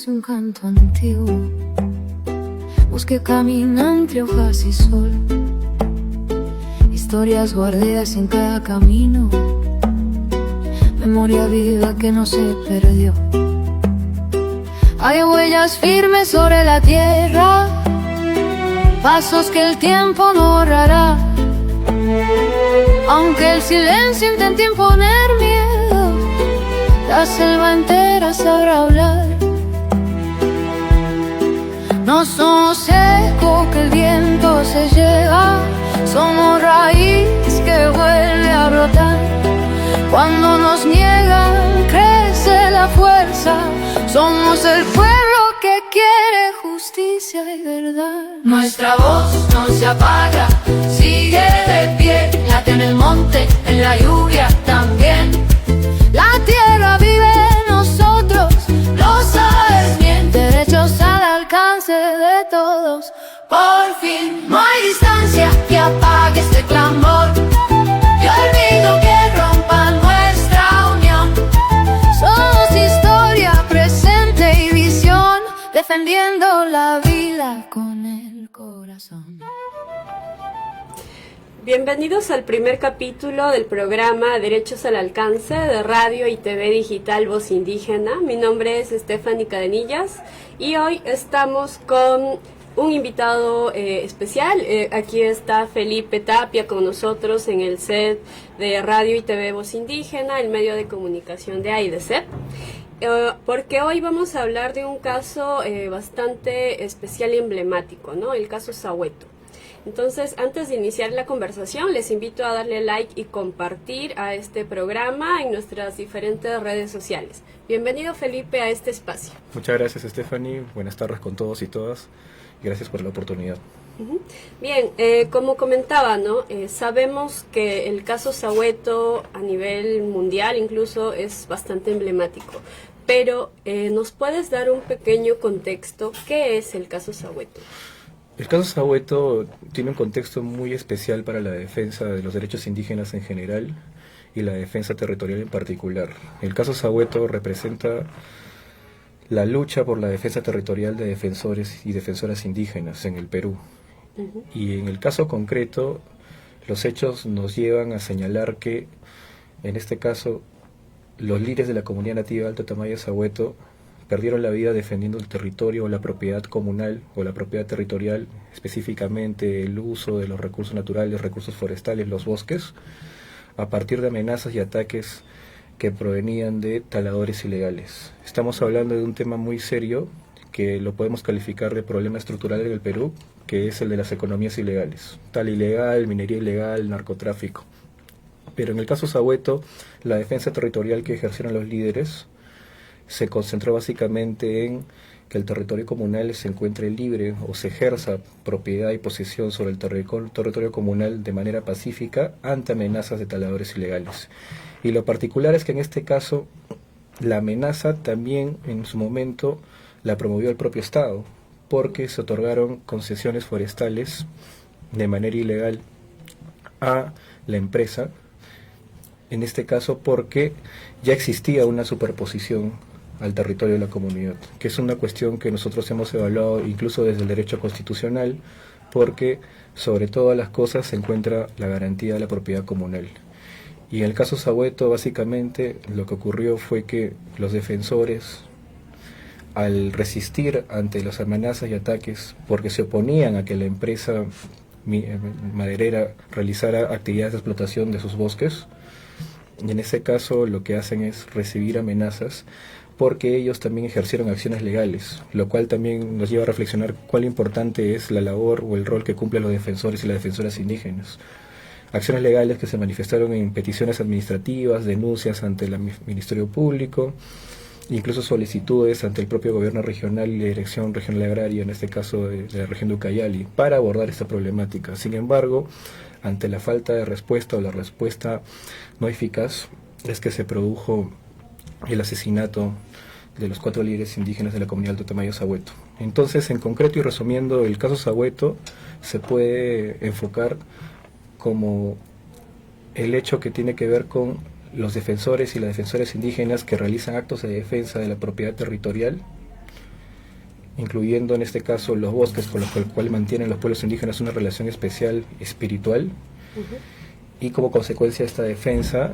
nace un canto antiguo. Bosque camina entre hojas y sol, historias guardadas en cada camino, memoria viva que no se perdió. Hay huellas firmes sobre la tierra, pasos que el tiempo no borrará. Aunque el silencio intente imponer miedo, la selva entera sabrá hablar. No somos eco que el viento se lleva, somos raíz que vuelve a brotar. Cuando nos niegan crece la fuerza, somos el pueblo que quiere justicia y verdad. Nuestra voz no se apaga, sigue de pie, late en el monte, en la lluvia también. La tierra vive en nosotros, lo sabes bien. Derechos al alcance de todos. Por fin no hay distancia que apague este clamor, y olvido que rompa nuestra unión. Somos historia, presente y visión, defendiendo la vida con el corazón. Bienvenidos al primer capítulo del programa Derechos al Alcance de Radio y TV Digital Voz Indígena. Mi nombre es Stephanie Cadenillas y hoy estamos con un invitado especial. Aquí está Felipe Tapia con nosotros en el set de Radio y TV Voz Indígena, el medio de comunicación de AIDESEP. Porque hoy vamos a hablar de un caso bastante especial y emblemático, ¿no? El caso Sahueto. Entonces, antes de iniciar la conversación, les invito a darle like y compartir a este programa en nuestras diferentes redes sociales. Bienvenido, Felipe, a este espacio. Muchas gracias, Stephanie. Buenas tardes con todos y todas. Gracias por la oportunidad. Bien, como comentaba, ¿no? Sabemos que el caso Sahueto a nivel mundial incluso es bastante emblemático. Pero, ¿nos puedes dar un pequeño contexto? ¿Qué es el caso Sahueto? El caso Sahueto tiene un contexto muy especial para la defensa de los derechos indígenas en general y la defensa territorial en particular. El caso Sahueto representa la lucha por la defensa territorial de defensores y defensoras indígenas en el Perú. Y en el caso concreto, los hechos nos llevan a señalar que, en este caso, los líderes de la comunidad nativa Alto Tamaya Sahueto perdieron la vida defendiendo el territorio o la propiedad comunal o la propiedad territorial, específicamente el uso de los recursos naturales, recursos forestales, los bosques, a partir de amenazas y ataques que provenían de taladores ilegales. Estamos hablando de un tema muy serio que lo podemos calificar de problema estructural en el Perú, que es el de las economías ilegales, tala ilegal, minería ilegal, narcotráfico. Pero en el caso Sahueto, la defensa territorial que ejercieron los líderes se concentró básicamente en que el territorio comunal se encuentre libre o se ejerza propiedad y posesión sobre el territorio comunal de manera pacífica ante amenazas de taladores ilegales. Y lo particular es que en este caso la amenaza también en su momento la promovió el propio Estado, porque se otorgaron concesiones forestales de manera ilegal a la empresa, en este caso porque ya existía una superposición al territorio de la comunidad, que es una cuestión que nosotros hemos evaluado incluso desde el derecho constitucional, porque sobre todas las cosas se encuentra la garantía de la propiedad comunal. Y en el caso Sahueto, básicamente, lo que ocurrió fue que los defensores, al resistir ante las amenazas y ataques, porque se oponían a que la empresa maderera realizara actividades de explotación de sus bosques, y en ese caso lo que hacen es recibir amenazas, porque ellos también ejercieron acciones legales, lo cual también nos lleva a reflexionar cuán importante es la labor o el rol que cumplen los defensores y las defensoras indígenas. Acciones legales que se manifestaron en peticiones administrativas, denuncias ante el Ministerio Público, incluso solicitudes ante el propio gobierno regional y la Dirección Regional Agraria, en este caso de la región de Ucayali, para abordar esta problemática. Sin embargo, ante la falta de respuesta o la respuesta no eficaz, es que se produjo el asesinato de los 4 líderes indígenas de la comunidad Alto Tamaya Sahueto. Entonces, en concreto y resumiendo, el caso Sahueto se puede enfocar como el hecho que tiene que ver con los defensores y las defensoras indígenas que realizan actos de defensa de la propiedad territorial incluyendo en este caso los bosques con los cuales mantienen los pueblos indígenas una relación especial espiritual. Y como consecuencia de esta defensa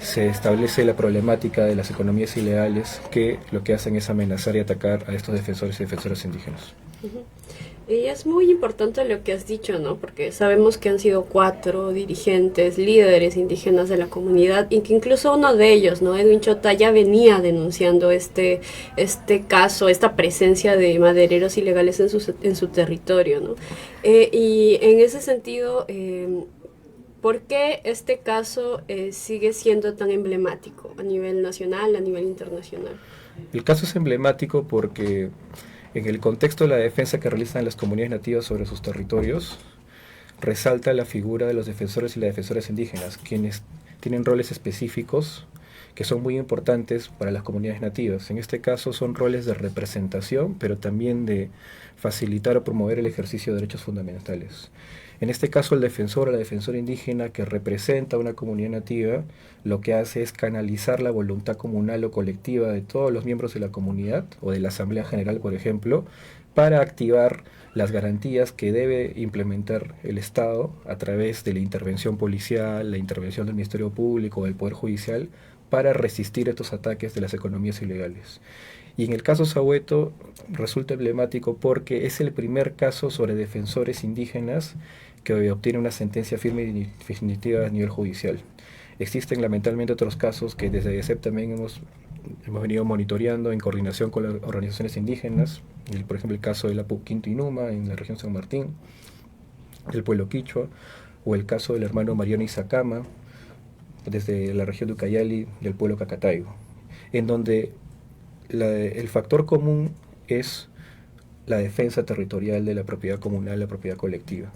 se establece la problemática de las economías ilegales que lo que hacen es amenazar y atacar a estos defensores y defensoras indígenas. Y es muy importante lo que has dicho, ¿no? Porque sabemos que han sido 4 dirigentes, líderes indígenas de la comunidad, y que incluso uno de ellos, ¿no? Edwin Chota, ya venía denunciando este caso, esta presencia de madereros ilegales en su territorio, ¿no? Y en ese sentido, ¿por qué este caso sigue siendo tan emblemático a nivel nacional, a nivel internacional? El caso es emblemático porque en el contexto de la defensa que realizan las comunidades nativas sobre sus territorios, resalta la figura de los defensores y las defensoras indígenas, quienes tienen roles específicos que son muy importantes para las comunidades nativas. En este caso son roles de representación, pero también de facilitar o promover el ejercicio de derechos fundamentales. En este caso, el defensor o la defensora indígena que representa a una comunidad nativa, lo que hace es canalizar la voluntad comunal o colectiva de todos los miembros de la comunidad, o de la Asamblea General, por ejemplo, para activar las garantías que debe implementar el Estado a través de la intervención policial, la intervención del Ministerio Público o del Poder Judicial, para resistir estos ataques de las economías ilegales. Y en el caso Sahueto resulta emblemático porque es el primer caso sobre defensores indígenas que obtiene una sentencia firme y definitiva a nivel judicial. Existen lamentablemente otros casos que desde IESEP también hemos venido monitoreando en coordinación con las organizaciones indígenas, por ejemplo el caso de la Quinto Inuma en la región San Martín, del pueblo quichua, o el caso del hermano Mariano Izacama desde la región de Ucayali del pueblo Cacataigo, en donde el factor común es la defensa territorial de la propiedad comunal, la propiedad colectiva.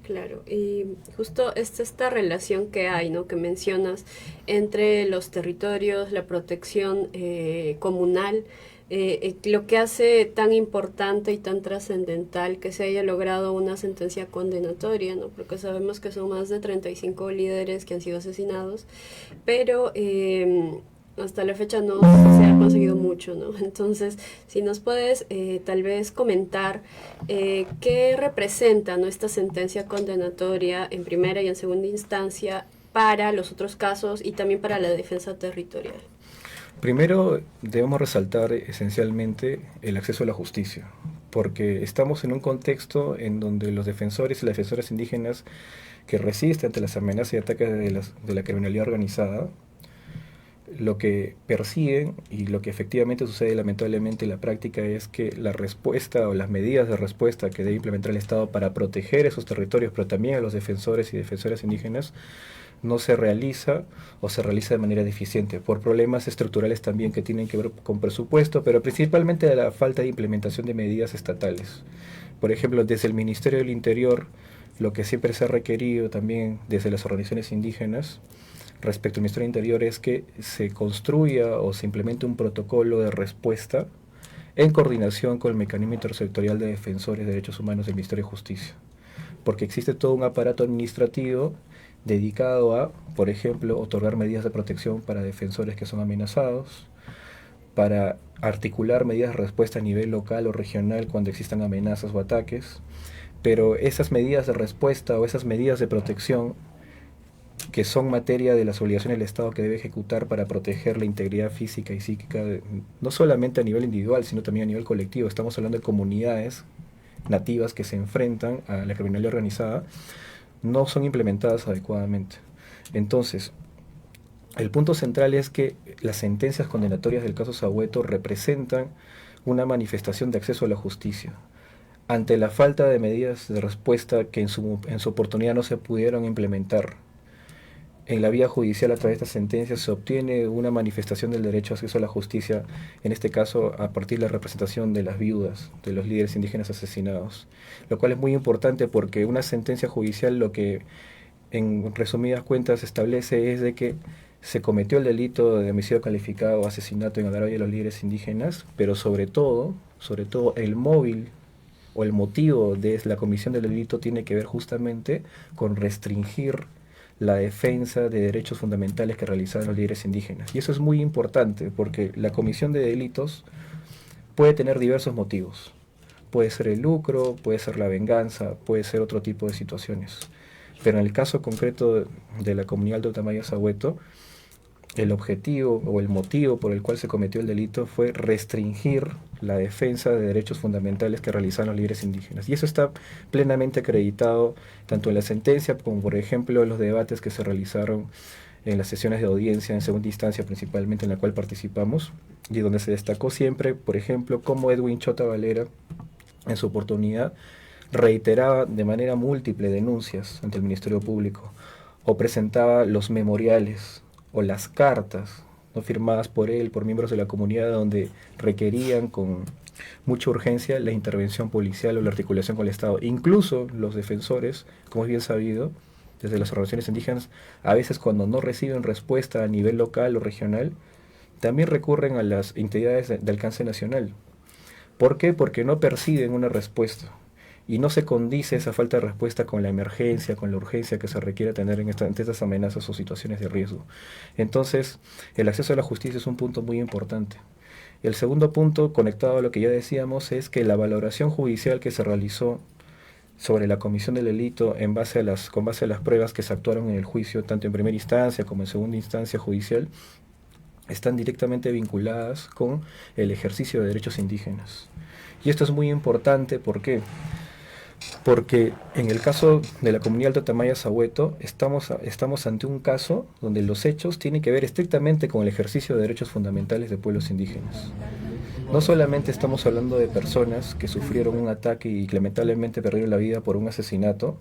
Claro, y justo esta relación que hay, ¿no? Que mencionas entre los territorios, la protección comunal, lo que hace tan importante y tan trascendental que se haya logrado una sentencia condenatoria, ¿no? Porque sabemos que son más de 35 líderes que han sido asesinados, pero hasta la fecha no se ha conseguido mucho, ¿no? Entonces, si nos puedes tal vez comentar qué representa, ¿no?, esta sentencia condenatoria en primera y en segunda instancia para los otros casos y también para la defensa territorial. Primero, debemos resaltar esencialmente el acceso a la justicia, porque estamos en un contexto en donde los defensores y las defensoras indígenas que resisten ante las amenazas y ataques de la criminalidad organizada, lo que persiguen y lo que efectivamente sucede lamentablemente en la práctica es que la respuesta o las medidas de respuesta que debe implementar el Estado para proteger esos territorios, pero también a los defensores y defensoras indígenas, no se realiza o se realiza de manera deficiente por problemas estructurales también que tienen que ver con presupuesto, pero principalmente de la falta de implementación de medidas estatales. Por ejemplo, desde el Ministerio del Interior, lo que siempre se ha requerido también desde las organizaciones indígenas respecto al Ministerio del Interior es que se construya o se implemente un protocolo de respuesta en coordinación con el mecanismo intersectorial de defensores de derechos humanos del Ministerio de Justicia, porque existe todo un aparato administrativo dedicado a, por ejemplo, otorgar medidas de protección para defensores que son amenazados, para articular medidas de respuesta a nivel local o regional cuando existan amenazas o ataques, pero esas medidas de respuesta o esas medidas de protección que son materia de las obligaciones del Estado que debe ejecutar para proteger la integridad física y psíquica, no solamente a nivel individual, sino también a nivel colectivo. Estamos hablando de comunidades nativas que se enfrentan a la criminalidad organizada, no son implementadas adecuadamente. Entonces, el punto central es que las sentencias condenatorias del caso Sahueto representan una manifestación de acceso a la justicia. Ante la falta de medidas de respuesta que en su oportunidad no se pudieron implementar, en la vía judicial a través de estas sentencias se obtiene una manifestación del derecho a acceso a la justicia, en este caso a partir de la representación de las viudas, de los líderes indígenas asesinados, lo cual es muy importante porque una sentencia judicial lo que en resumidas cuentas establece es de que se cometió el delito de homicidio calificado o asesinato en agravio de los líderes indígenas, pero sobre todo el móvil o el motivo de la comisión del delito tiene que ver justamente con restringir la defensa de derechos fundamentales que realizaban los líderes indígenas. Y eso es muy importante porque la comisión de delitos puede tener diversos motivos. Puede ser el lucro, puede ser la venganza, puede ser otro tipo de situaciones. Pero en el caso concreto de la comunidad de Tamaya Sahueto, el objetivo o el motivo por el cual se cometió el delito fue restringir la defensa de derechos fundamentales que realizaban los líderes indígenas. Y eso está plenamente acreditado tanto en la sentencia como, por ejemplo, en los debates que se realizaron en las sesiones de audiencia en segunda instancia, principalmente en la cual participamos, y donde se destacó siempre, por ejemplo, cómo Edwin Chota Valera, en su oportunidad, reiteraba de manera múltiple denuncias ante el Ministerio Público, o presentaba los memoriales o las cartas no firmadas por él, por miembros de la comunidad, donde requerían con mucha urgencia la intervención policial o la articulación con el Estado. Incluso los defensores, como es bien sabido, desde las organizaciones indígenas, a veces cuando no reciben respuesta a nivel local o regional, también recurren a las entidades de alcance nacional. ¿Por qué? Porque no perciben una respuesta. Y no se condice esa falta de respuesta con la emergencia, con la urgencia que se requiere tener ante estas amenazas o situaciones de riesgo. Entonces, el acceso a la justicia es un punto muy importante. El segundo punto, conectado a lo que ya decíamos, es que la valoración judicial que se realizó sobre la comisión del delito con base a las pruebas que se actuaron en el juicio, tanto en primera instancia como en segunda instancia judicial, están directamente vinculadas con el ejercicio de derechos indígenas. Y esto es muy importante, ¿por qué? Porque en el caso de la comunidad Alto Tamaya Sahueto estamos ante un caso donde los hechos tienen que ver estrictamente con el ejercicio de derechos fundamentales de pueblos indígenas. No solamente estamos hablando de personas que sufrieron un ataque y que lamentablemente perdieron la vida por un asesinato,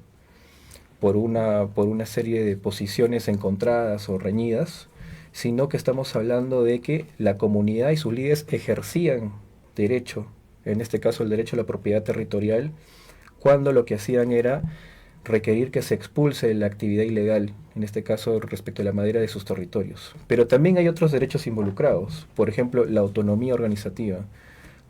por una serie de posiciones encontradas o reñidas, sino que estamos hablando de que la comunidad y sus líderes ejercían derecho, en este caso el derecho a la propiedad territorial, cuando lo que hacían era requerir que se expulse la actividad ilegal, en este caso respecto a la madera de sus territorios. Pero también hay otros derechos involucrados, por ejemplo, la autonomía organizativa.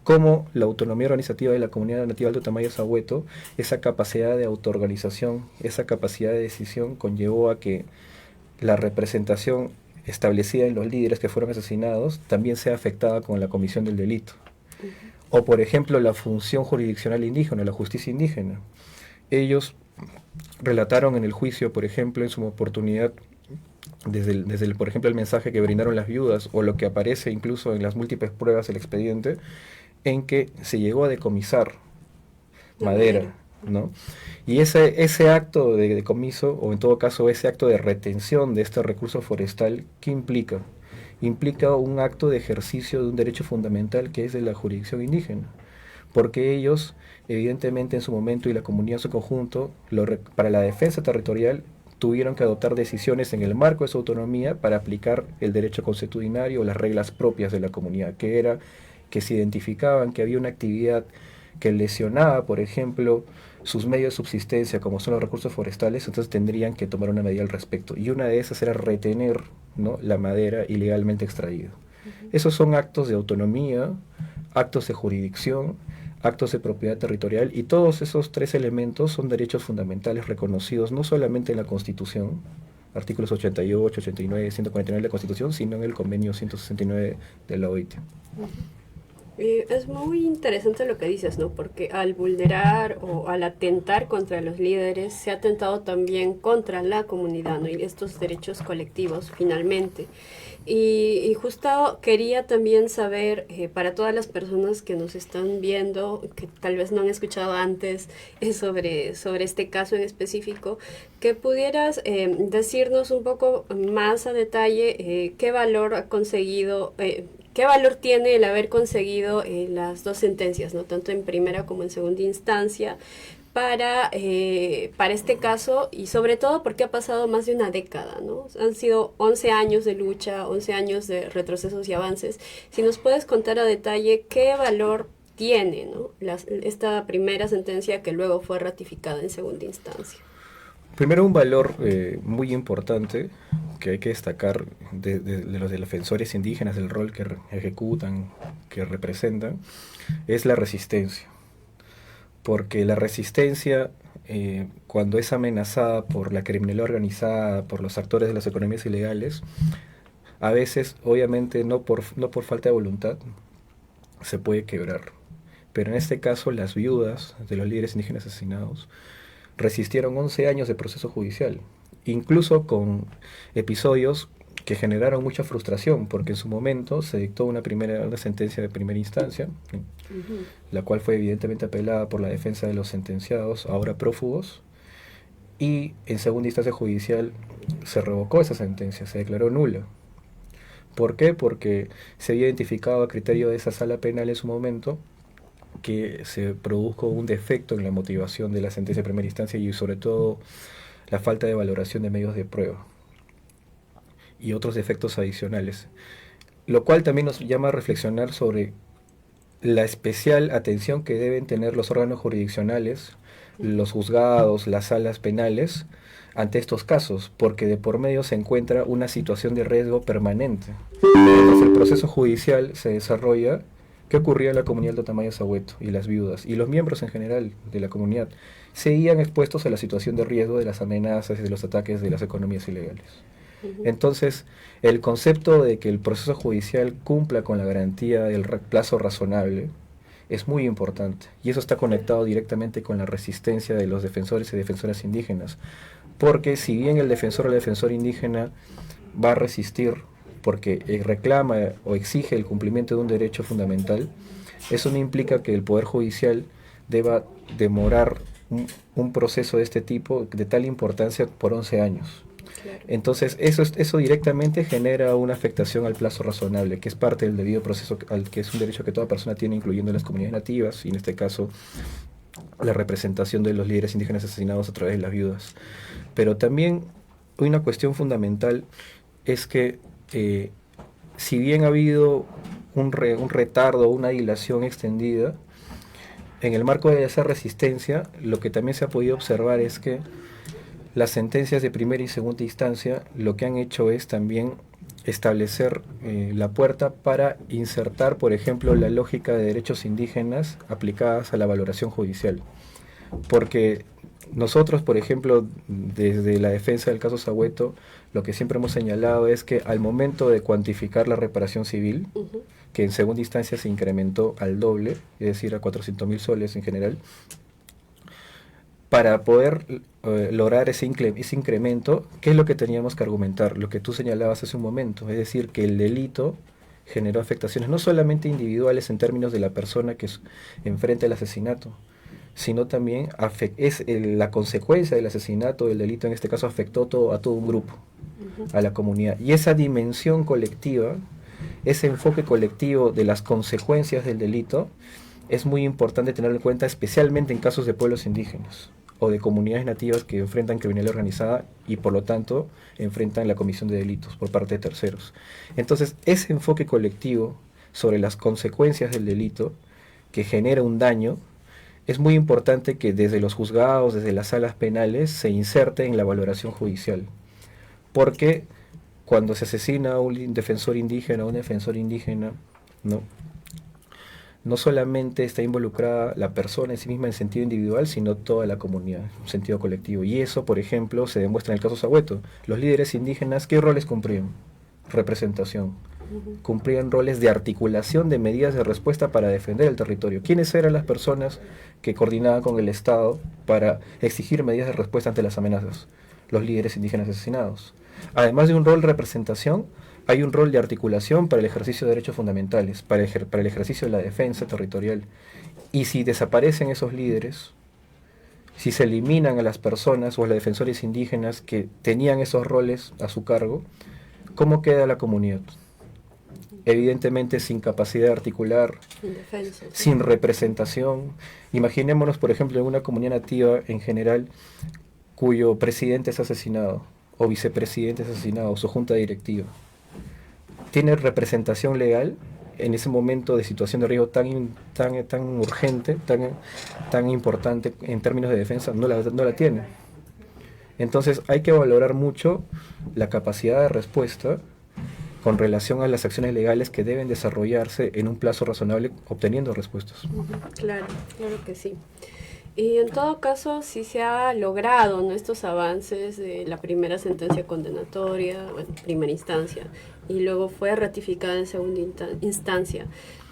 Como la autonomía organizativa de la comunidad nativa Alto Tamaya Sahueto, esa capacidad de autoorganización, esa capacidad de decisión conllevó a que la representación establecida en los líderes que fueron asesinados también sea afectada con la comisión del delito. O por ejemplo la función jurisdiccional indígena, la justicia indígena. Ellos relataron en el juicio, por ejemplo, en su oportunidad, por ejemplo, el mensaje que brindaron las viudas, o lo que aparece incluso en las múltiples pruebas del expediente, en que se llegó a decomisar madera, ¿no? Y ese acto de decomiso, o en todo caso ese acto de retención de este recurso forestal, ¿qué implica? Implica un acto de ejercicio de un derecho fundamental que es de la jurisdicción indígena, porque ellos, evidentemente en su momento y la comunidad en su conjunto, para la defensa territorial, tuvieron que adoptar decisiones en el marco de su autonomía para aplicar el derecho consuetudinario o las reglas propias de la comunidad, que era que se identificaban que había una actividad que lesionaba, por ejemplo, sus medios de subsistencia, como son los recursos forestales, entonces tendrían que tomar una medida al respecto. Y una de esas era retener, ¿no?, la madera ilegalmente extraída. Esos son actos de autonomía, actos de jurisdicción, actos de propiedad territorial, y todos esos tres elementos son derechos fundamentales reconocidos no solamente en la Constitución, artículos 88, 89, 149 de la Constitución, sino en el convenio 169 de la OIT. Es muy interesante lo que dices, ¿no? Porque al vulnerar o al atentar contra los líderes, se ha atentado también contra la comunidad, ¿no? Y estos derechos colectivos, finalmente. Y justo quería también saber, para todas las personas que nos están viendo, que tal vez no han escuchado antes sobre este caso en específico, que pudieras decirnos un poco más a detalle qué valor ha conseguido, ¿qué valor tiene el haber conseguido las dos sentencias, ¿no?, tanto en primera como en segunda instancia, para este caso, y sobre todo porque ha pasado más de una década, ¿no? Han sido 11 años de lucha, 11 años de retrocesos y avances. Si nos puedes contar a detalle qué valor tiene, ¿no?, esta primera sentencia que luego fue ratificada en segunda instancia. Primero, un valor muy importante que hay que destacar de los defensores indígenas, del rol que ejecutan, que representan, es la resistencia. Porque la resistencia, cuando es amenazada por la criminalidad organizada, por los actores de las economías ilegales, a veces, obviamente, no por falta de voluntad, se puede quebrar. Pero en este caso las viudas de los líderes indígenas asesinados resistieron 11 años de proceso judicial, incluso con episodios que generaron mucha frustración, porque en su momento se dictó una sentencia de primera instancia, la cual fue evidentemente apelada por la defensa de los sentenciados, ahora prófugos, y en segunda instancia judicial se revocó esa sentencia, se declaró nula. ¿Por qué? Porque se había identificado a criterio de esa sala penal en su momento que se produjo un defecto en la motivación de la sentencia de primera instancia y sobre todo la falta de valoración de medios de prueba y otros defectos adicionales, lo cual también nos llama a reflexionar sobre la especial atención que deben tener los órganos jurisdiccionales, los juzgados, las salas penales ante estos casos, porque de por medio se encuentra una situación de riesgo permanente. Mientras el proceso judicial se desarrolla, ¿qué ocurría en la comunidad de Totamayo-Sahueto y las viudas y los miembros en general de la comunidad? Seguían expuestos a la situación de riesgo de las amenazas y de los ataques de las economías ilegales. Entonces, el concepto de que el proceso judicial cumpla con la garantía del plazo razonable es muy importante, y eso está conectado directamente con la resistencia de los defensores y defensoras indígenas, porque si bien el defensor o la defensora indígena va a resistir porque reclama o exige el cumplimiento de un derecho fundamental, eso no implica que el Poder Judicial deba demorar un proceso de este tipo de tal importancia por 11 años. Claro. Entonces eso directamente genera una afectación al plazo razonable, que es parte del debido proceso, que es un derecho que toda persona tiene, incluyendo las comunidades nativas, y en este caso la representación de los líderes indígenas asesinados a través de las viudas. Pero también una cuestión fundamental es que si bien ha habido un retardo, una dilación extendida, en el marco de esa resistencia, lo que también se ha podido observar es que las sentencias de primera y segunda instancia lo que han hecho es también establecer la puerta para insertar, por ejemplo, la lógica de derechos indígenas aplicadas a la valoración judicial. Porque nosotros, por ejemplo, desde la defensa del caso Sahueto, lo que siempre hemos señalado es que al momento de cuantificar la reparación civil, que en segunda instancia se incrementó al doble, es decir, a 400.000 soles en general, para poder lograr ese incremento, ¿qué es lo que teníamos que argumentar? Lo que tú señalabas hace un momento, es decir, que el delito generó afectaciones no solamente individuales en términos de la persona que enfrenta el asesinato, sino también la consecuencia del asesinato, del delito en este caso, afectó a todo un grupo, a la comunidad. Y esa dimensión colectiva, ese enfoque colectivo de las consecuencias del delito, es muy importante tenerlo en cuenta, especialmente en casos de pueblos indígenas o de comunidades nativas que enfrentan criminalidad organizada y por lo tanto enfrentan la comisión de delitos por parte de terceros. Entonces, ese enfoque colectivo sobre las consecuencias del delito que genera un daño, es muy importante que desde los juzgados, desde las salas penales, se inserte en la valoración judicial. Porque cuando se asesina a un defensor indígena o un defensor indígena, no solamente está involucrada la persona en sí misma en sentido individual, sino toda la comunidad, en sentido colectivo. Y eso, por ejemplo, se demuestra en el caso Sahueto. Los líderes indígenas, ¿qué roles cumplían? Representación. Cumplían roles de articulación de medidas de respuesta para defender el territorio. ¿Quiénes eran las personas que coordinaban con el Estado para exigir medidas de respuesta ante las amenazas? Los líderes indígenas asesinados. Además de un rol de representación, hay un rol de articulación para el ejercicio de derechos fundamentales, para el ejercicio de la defensa territorial. Y si desaparecen esos líderes, si se eliminan a las personas o a los defensores indígenas que tenían esos roles a su cargo, ¿cómo queda la comunidad? Evidentemente sin capacidad de articular, sin representación. Imaginémonos, por ejemplo, en una comunidad nativa en general cuyo presidente es asesinado, o vicepresidente es asesinado, o su junta directiva. ¿Tiene representación legal en ese momento de situación de riesgo tan urgente, tan importante en términos de defensa? No la tiene. Entonces hay que valorar mucho la capacidad de respuesta con relación a las acciones legales que deben desarrollarse en un plazo razonable, obteniendo respuestas. Claro, claro que sí. Y en todo caso, si se ha logrado, ¿no?, estos avances de la primera sentencia condenatoria, bueno, primera instancia, y luego fue ratificada en segunda instancia.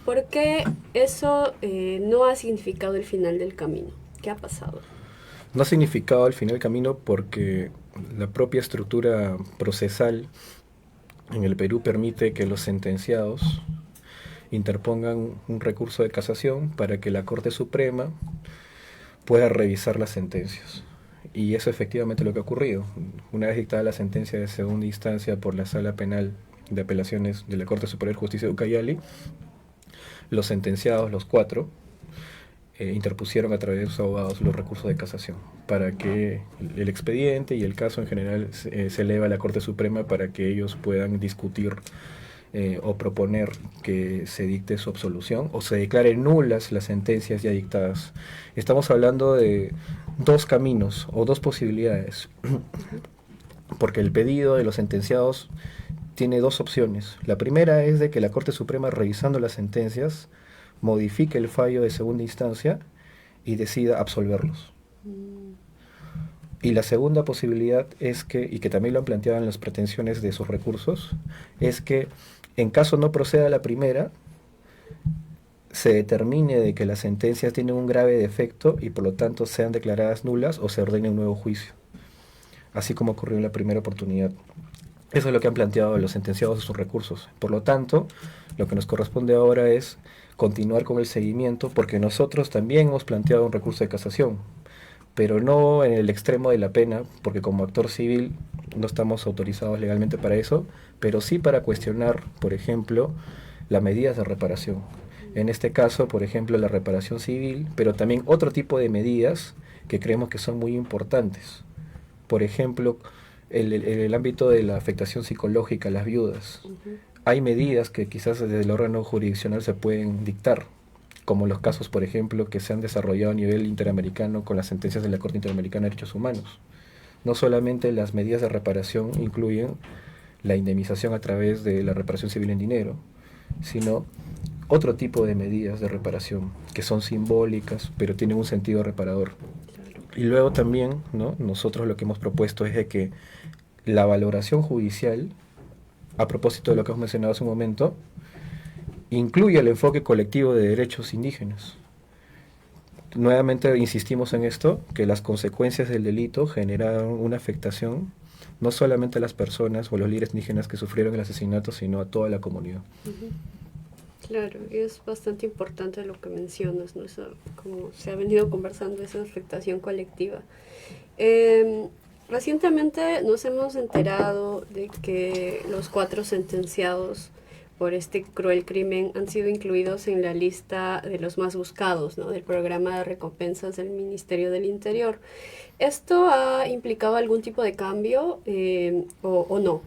¿Por qué eso no ha significado el final del camino? ¿Qué ha pasado? No ha significado el final del camino porque la propia estructura procesal en el Perú permite que los sentenciados interpongan un recurso de casación para que la Corte Suprema pueda revisar las sentencias. Y eso efectivamente es lo que ha ocurrido. Una vez dictada la sentencia de segunda instancia por la Sala Penal de Apelaciones de la Corte Superior de Justicia de Ucayali, los sentenciados, los 4, interpusieron a través de sus abogados los recursos de casación para que el expediente y el caso en general se eleve a la Corte Suprema para que ellos puedan discutir o proponer que se dicte su absolución o se declaren nulas las sentencias ya dictadas. Estamos hablando de dos caminos o dos posibilidades, porque el pedido de los sentenciados tiene dos opciones. La primera es de que la Corte Suprema, revisando las sentencias, modifique el fallo de segunda instancia y decida absolverlos. Y la segunda posibilidad es que, y que también lo han planteado en las pretensiones de sus recursos, es que en caso no proceda la primera, se determine de que las sentencias tienen un grave defecto y por lo tanto sean declaradas nulas o se ordene un nuevo juicio, así como ocurrió en la primera oportunidad. Eso es lo que han planteado los sentenciados de sus recursos. Por lo tanto, lo que nos corresponde ahora es continuar con el seguimiento, porque nosotros también hemos planteado un recurso de casación, pero no en el extremo de la pena, porque como actor civil no estamos autorizados legalmente para eso, pero sí para cuestionar, por ejemplo, las medidas de reparación. En este caso, por ejemplo, la reparación civil, pero también otro tipo de medidas que creemos que son muy importantes. Por ejemplo, el ámbito de la afectación psicológica a las viudas. Hay medidas que quizás desde el órgano jurisdiccional se pueden dictar, como los casos, por ejemplo, que se han desarrollado a nivel interamericano con las sentencias de la Corte Interamericana de Derechos Humanos. No solamente las medidas de reparación incluyen la indemnización a través de la reparación civil en dinero, sino otro tipo de medidas de reparación que son simbólicas, pero tienen un sentido reparador. Y luego también, ¿no?, nosotros lo que hemos propuesto es de que la valoración judicial, a propósito de lo que hemos mencionado hace un momento, incluye el enfoque colectivo de derechos indígenas. Nuevamente insistimos en esto, que las consecuencias del delito generaron una afectación no solamente a las personas o a los líderes indígenas que sufrieron el asesinato, sino a toda la comunidad. Claro, y es bastante importante lo que mencionas, ¿no? Eso, como se ha venido conversando, esa afectación colectiva. Recientemente nos hemos enterado de que los 4 sentenciados por este cruel crimen han sido incluidos en la lista de los más buscados, ¿no?, del programa de recompensas del Ministerio del Interior. ¿Esto ha implicado algún tipo de cambio o no?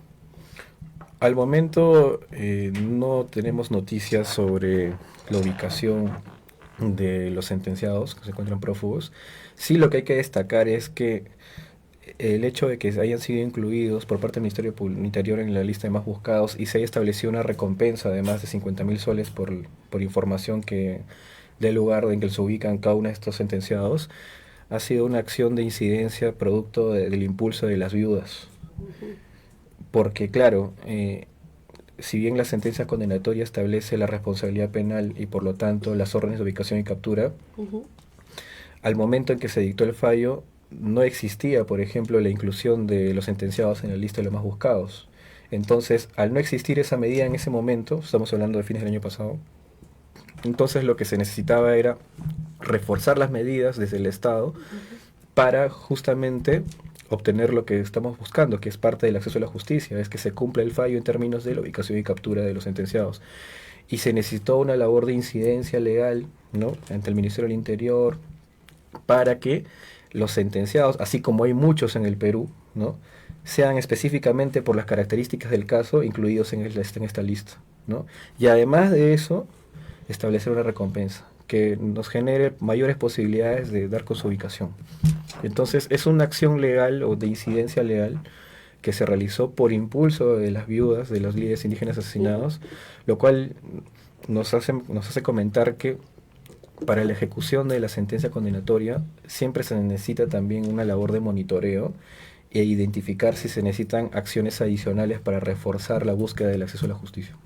Al momento no tenemos noticias sobre la ubicación de los sentenciados que se encuentran prófugos. Sí, lo que hay que destacar es que el hecho de que hayan sido incluidos por parte del Ministerio Interior en la lista de más buscados y se haya establecido una recompensa de más de 50.000 soles por información que dé lugar en que se ubican cada uno de estos sentenciados, ha sido una acción de incidencia producto del impulso de las viudas. Porque claro, si bien la sentencia condenatoria establece la responsabilidad penal y por lo tanto las órdenes de ubicación y captura, al momento en que se dictó el fallo no existía, por ejemplo, la inclusión de los sentenciados en la lista de los más buscados. Entonces, al no existir esa medida en ese momento, estamos hablando de fines del año pasado, entonces lo que se necesitaba era reforzar las medidas desde el Estado para justamente obtener lo que estamos buscando, que es parte del acceso a la justicia, es que se cumpla el fallo en términos de la ubicación y captura de los sentenciados. Y se necesitó una labor de incidencia legal, ¿no?, ante el Ministerio del Interior, para que los sentenciados, así como hay muchos en el Perú, ¿no?, sean específicamente por las características del caso incluidos en esta lista, ¿no? Y además de eso, establecer una recompensa que nos genere mayores posibilidades de dar con su ubicación. Entonces, es una acción legal o de incidencia legal que se realizó por impulso de las viudas de los líderes indígenas asesinados, lo cual nos hace comentar que para la ejecución de la sentencia condenatoria siempre se necesita también una labor de monitoreo e identificar si se necesitan acciones adicionales para reforzar la búsqueda del acceso a la justicia.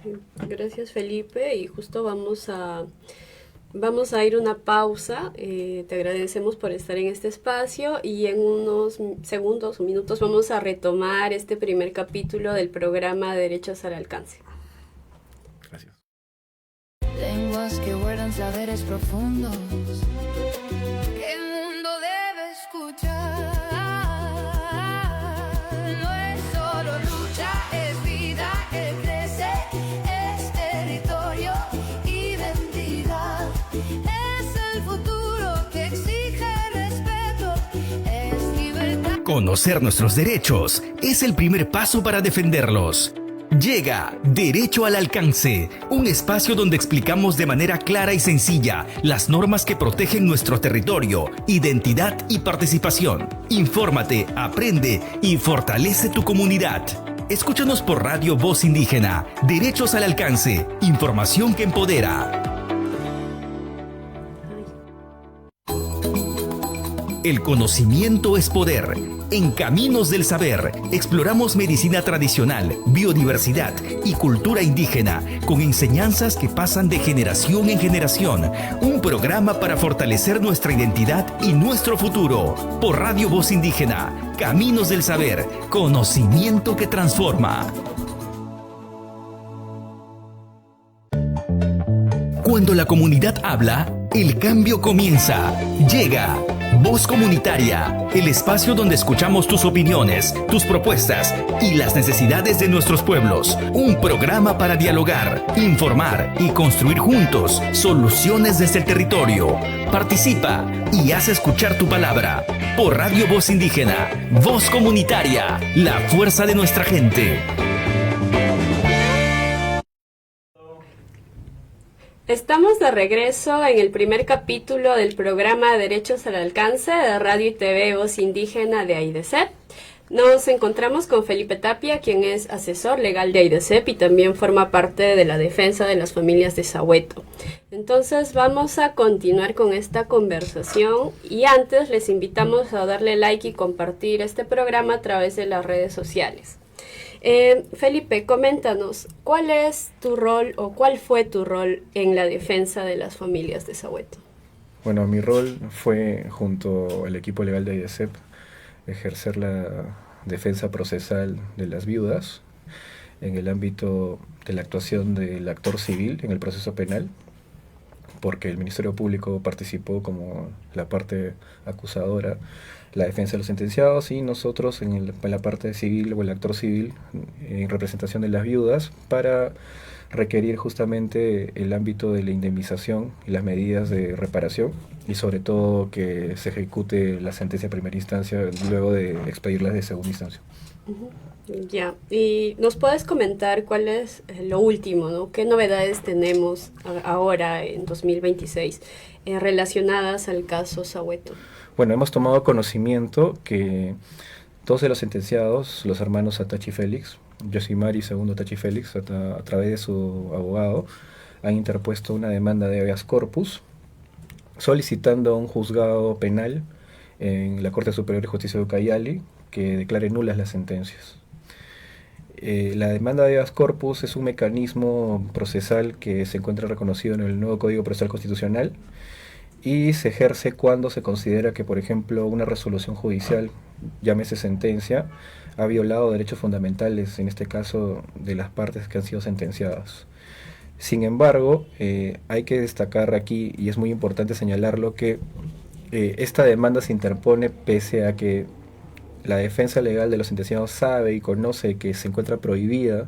Sí, gracias Felipe, y justo vamos a ir una pausa. Te agradecemos por estar en este espacio y en unos segundos o minutos vamos a retomar este primer capítulo del programa Derechos al Alcance. Gracias. Lenguas que guardan saberes profundos que el mundo debe escuchar. No es solo lucha, es vida que crece, es territorio, identidad. Es el futuro que exige respeto, es libertad. Conocer nuestros derechos es el primer paso para defenderlos. Llega Derecho al Alcance, un espacio donde explicamos de manera clara y sencilla las normas que protegen nuestro territorio, identidad y participación. Infórmate, aprende y fortalece tu comunidad. Escúchanos por Radio Voz Indígena. Derechos al Alcance, información que empodera. El conocimiento es poder. En Caminos del Saber, exploramos medicina tradicional, biodiversidad y cultura indígena, con enseñanzas que pasan de generación en generación. Un programa para fortalecer nuestra identidad y nuestro futuro. Por Radio Voz Indígena, Caminos del Saber, conocimiento que transforma. Cuando la comunidad habla, el cambio comienza. Llega Voz Comunitaria, el espacio donde escuchamos tus opiniones, tus propuestas y las necesidades de nuestros pueblos. Un programa para dialogar, informar y construir juntos soluciones desde el territorio. Participa y haz escuchar tu palabra. Por Radio Voz Indígena, Voz Comunitaria, la fuerza de nuestra gente. Estamos de regreso en el primer capítulo del programa Derechos al Alcance de Radio y TV Voz Indígena de AIDESEP. Nos encontramos con Felipe Tapia, quien es asesor legal de AIDESEP y también forma parte de la defensa de las familias de Sahueto. Entonces vamos a continuar con esta conversación y antes les invitamos a darle like y compartir este programa a través de las redes sociales. Felipe, coméntanos, ¿cuál es tu rol o cuál fue tu rol en la defensa de las familias de Sahueto? Bueno, mi rol fue, junto al equipo legal de AIDESEP, ejercer la defensa procesal de las viudas en el ámbito de la actuación del actor civil en el proceso penal, porque el Ministerio Público participó como la parte acusadora, la defensa de los sentenciados, y nosotros en la parte civil o el actor civil en representación de las viudas para requerir justamente el ámbito de la indemnización y las medidas de reparación y sobre todo que se ejecute la sentencia de primera instancia luego de expedirlas de segunda instancia. Ya, y nos puedes comentar cuál es lo último, ¿no? ¿Qué novedades tenemos ahora en 2026 relacionadas al caso Sahueto? Bueno, hemos tomado conocimiento que dos de los sentenciados, los hermanos Atachi Félix, Yosimar y segundo Atachi Félix, a través de su abogado, han interpuesto una demanda de habeas corpus solicitando a un juzgado penal en la Corte Superior de Justicia de Ucayali que declare nulas las sentencias. La demanda de habeas corpus es un mecanismo procesal que se encuentra reconocido en el nuevo Código Procesal Constitucional y se ejerce cuando se considera que, por ejemplo, una resolución judicial, llámese sentencia, ha violado derechos fundamentales, en este caso de las partes que han sido sentenciadas. Sin embargo, hay que destacar aquí, y es muy importante señalarlo, que esta demanda se interpone pese a que la defensa legal de los sentenciados sabe y conoce que se encuentra prohibida,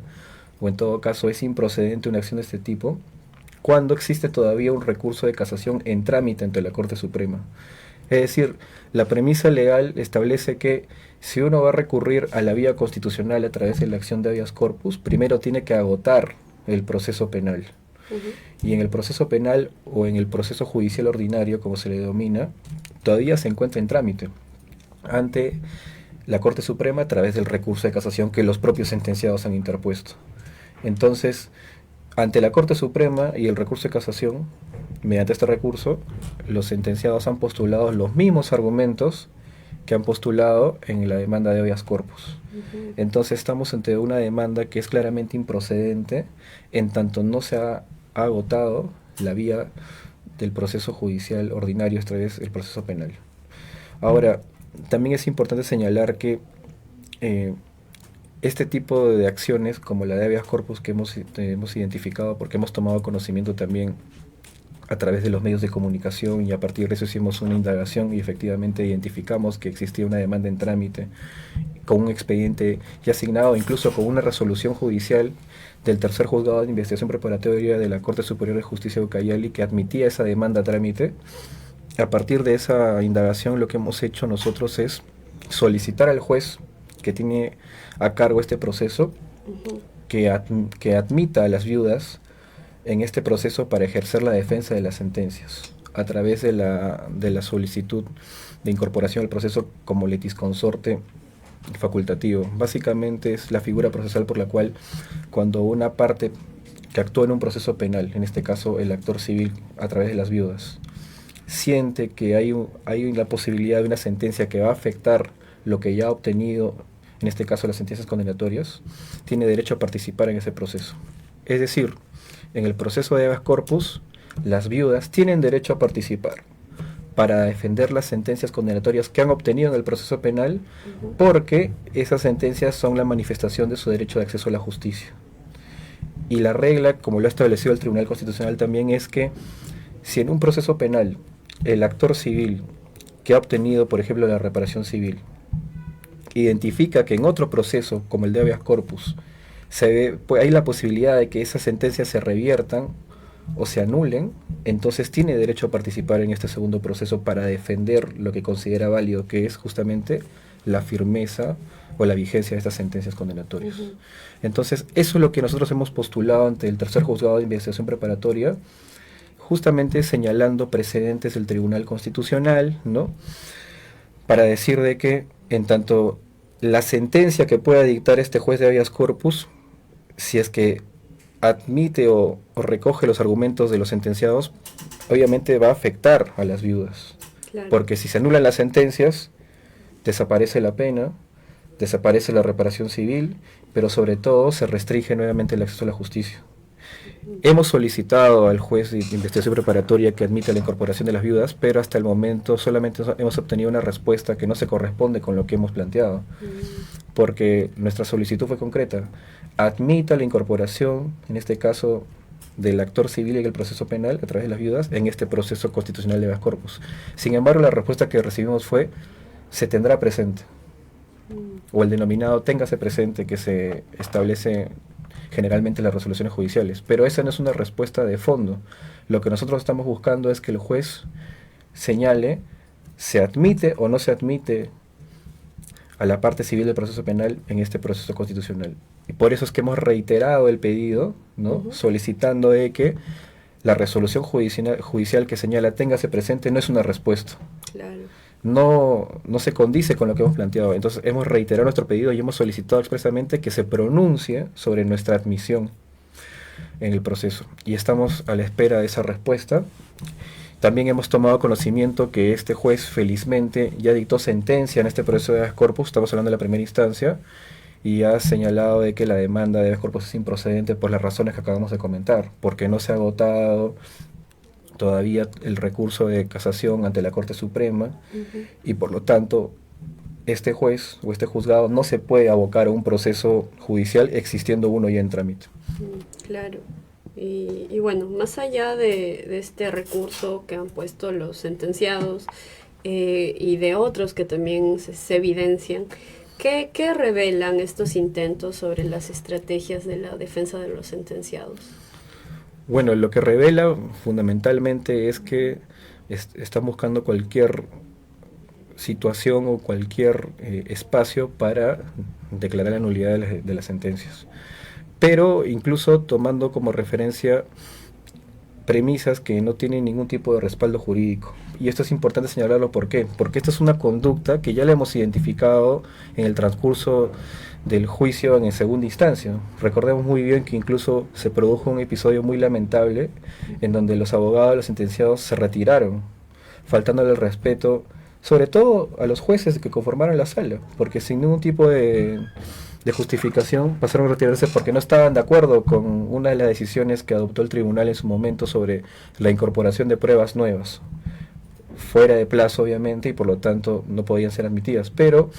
o en todo caso es improcedente una acción de este tipo, cuando existe todavía un recurso de casación en trámite ante la Corte Suprema. Es decir, la premisa legal establece que si uno va a recurrir a la vía constitucional a través de la acción de habeas corpus, primero tiene que agotar el proceso penal. Y en el proceso penal o en el proceso judicial ordinario, como se le denomina, todavía se encuentra en trámite ante la Corte Suprema a través del recurso de casación que los propios sentenciados han interpuesto. Entonces, ante la Corte Suprema y el recurso de casación, mediante este recurso, los sentenciados han postulado los mismos argumentos que han postulado en la demanda de habeas corpus. Entonces estamos ante una demanda que es claramente improcedente, en tanto no se ha agotado la vía del proceso judicial ordinario, esta vez el proceso penal. Ahora, también es importante señalar que este tipo de acciones, como la de habeas corpus que hemos identificado, porque hemos tomado conocimiento también a través de los medios de comunicación, y a partir de eso hicimos una indagación y efectivamente identificamos que existía una demanda en trámite con un expediente ya asignado, incluso con una resolución judicial del tercer juzgado de investigación preparatoria de la Corte Superior de Justicia de Ucayali, que admitía esa demanda a trámite. A partir de esa indagación, lo que hemos hecho nosotros es solicitar al juez que tiene a cargo este proceso que admita a las viudas en este proceso para ejercer la defensa de las sentencias a través de la solicitud de incorporación al proceso como litisconsorte facultativo. Básicamente es la figura procesal por la cual, cuando una parte que actúa en un proceso penal, en este caso el actor civil a través de las viudas, siente que hay la posibilidad de una sentencia que va a afectar lo que ya ha obtenido, en este caso las sentencias condenatorias, tiene derecho a participar en ese proceso. Es decir, en el proceso de habeas corpus, las viudas tienen derecho a participar para defender las sentencias condenatorias que han obtenido en el proceso penal, porque esas sentencias son la manifestación de su derecho de acceso a la justicia. Y la regla, como lo ha establecido el Tribunal Constitucional también, es que si en un proceso penal el actor civil que ha obtenido, por ejemplo, la reparación civil, identifica que en otro proceso, como el de habeas corpus, hay la posibilidad de que esas sentencias se reviertan o se anulen, entonces tiene derecho a participar en este segundo proceso para defender lo que considera válido, que es justamente la firmeza o la vigencia de estas sentencias condenatorias. Entonces, eso es lo que nosotros hemos postulado ante el tercer juzgado de investigación preparatoria, justamente señalando precedentes del Tribunal Constitucional, ¿no?, para decir de que, en tanto la sentencia que pueda dictar este juez de habeas corpus, si es que admite o recoge los argumentos de los sentenciados, obviamente va a afectar a las viudas. Claro. Porque si se anulan las sentencias, desaparece la pena, desaparece la reparación civil, pero sobre todo se restringe nuevamente el acceso a la justicia. Hemos solicitado al juez de investigación preparatoria que admita la incorporación de las viudas, pero hasta el momento solamente hemos obtenido una respuesta que no se corresponde con lo que hemos planteado, porque nuestra solicitud fue concreta: admita la incorporación, en este caso, del actor civil en el proceso penal a través de las viudas en este proceso constitucional de habeas corpus. Sin embargo, la respuesta que recibimos fue: se tendrá presente, o el denominado téngase presente, que se establece generalmente en las resoluciones judiciales. Pero esa no es una respuesta de fondo. Lo que nosotros estamos buscando es que el juez señale: se admite o no se admite a la parte civil del proceso penal en este proceso constitucional. Y por eso es que hemos reiterado el pedido, ¿no?, solicitando de que la resolución judicial que señala téngase presente no es una respuesta. Claro. No se condice con lo que hemos planteado. Entonces hemos reiterado nuestro pedido y hemos solicitado expresamente que se pronuncie sobre nuestra admisión en el proceso. Y estamos a la espera de esa respuesta. También hemos tomado conocimiento que este juez felizmente ya dictó sentencia en este proceso de habeas corpus, estamos hablando de la primera instancia, y ha señalado de que la demanda de habeas corpus es improcedente por las razones que acabamos de comentar, porque no se ha agotado todavía el recurso de casación ante la Corte Suprema, y por lo tanto este juez o este juzgado no se puede abocar a un proceso judicial existiendo uno ya en trámite. Claro. Y bueno, más allá de este recurso que han puesto los sentenciados y de otros que también se evidencian, ¿qué revelan estos intentos sobre las estrategias de la defensa de los sentenciados? Bueno, lo que revela fundamentalmente es que están buscando cualquier situación o cualquier espacio para declarar la nulidad de las sentencias, pero incluso tomando como referencia premisas que no tienen ningún tipo de respaldo jurídico. Y esto es importante señalarlo. ¿Por qué? Porque esta es una conducta que ya la hemos identificado en el transcurso del juicio en segunda instancia. Recordemos muy bien que incluso se produjo un episodio muy lamentable en donde los abogados de los sentenciados se retiraron, faltándole el respeto sobre todo a los jueces que conformaron la sala, porque sin ningún tipo de justificación pasaron a retirarse porque no estaban de acuerdo con una de las decisiones que adoptó el tribunal en su momento sobre la incorporación de pruebas nuevas, fuera de plazo obviamente, y por lo tanto no podían ser admitidas. Pero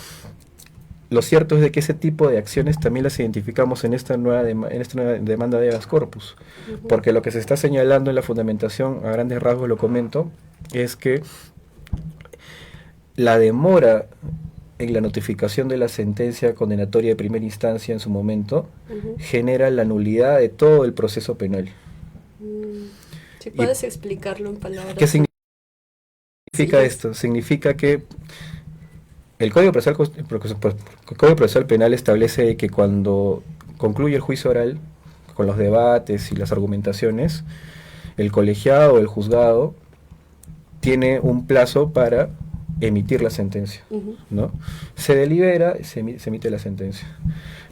lo cierto es de que ese tipo de acciones también las identificamos en esta nueva demanda de habeas corpus, porque lo que se está señalando en la fundamentación, a grandes rasgos lo comento, es que la demora en la notificación de la sentencia condenatoria de primera instancia en su momento genera la nulidad de todo el proceso penal. Si puedes explicarlo en palabras. ¿Qué significa esto? Significa que el Código Procesal Penal establece que cuando concluye el juicio oral, con los debates y las argumentaciones, el colegiado o el juzgado tiene un plazo para emitir la sentencia, ¿no? Se delibera, se emite la sentencia.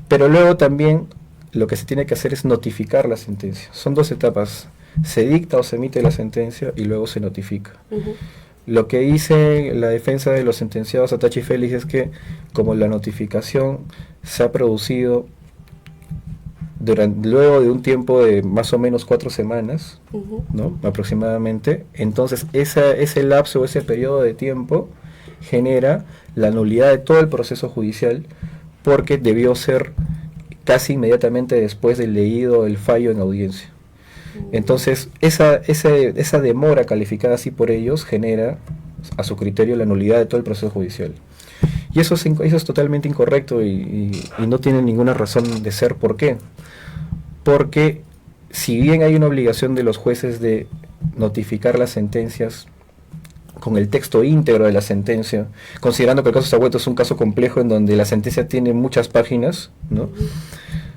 Pero luego también lo que se tiene que hacer es notificar la sentencia. Son dos etapas. Se dicta o se emite la sentencia y luego se notifica. Lo que dice la defensa de los sentenciados Atachi y Félix es que como la notificación se ha producido luego de un tiempo de más o menos 4 semanas, ¿no? Aproximadamente, entonces ese lapso o ese periodo de tiempo genera la nulidad de todo el proceso judicial porque debió ser casi inmediatamente después del leído el fallo en audiencia. Entonces esa demora calificada así por ellos genera a su criterio la nulidad de todo el proceso judicial. Y eso es totalmente incorrecto y no tiene ninguna razón de ser. ¿Por qué? Porque si bien hay una obligación de los jueces de notificar las sentencias con el texto íntegro de la sentencia, considerando que el caso Sahueto es un caso complejo en donde la sentencia tiene muchas páginas, ¿no?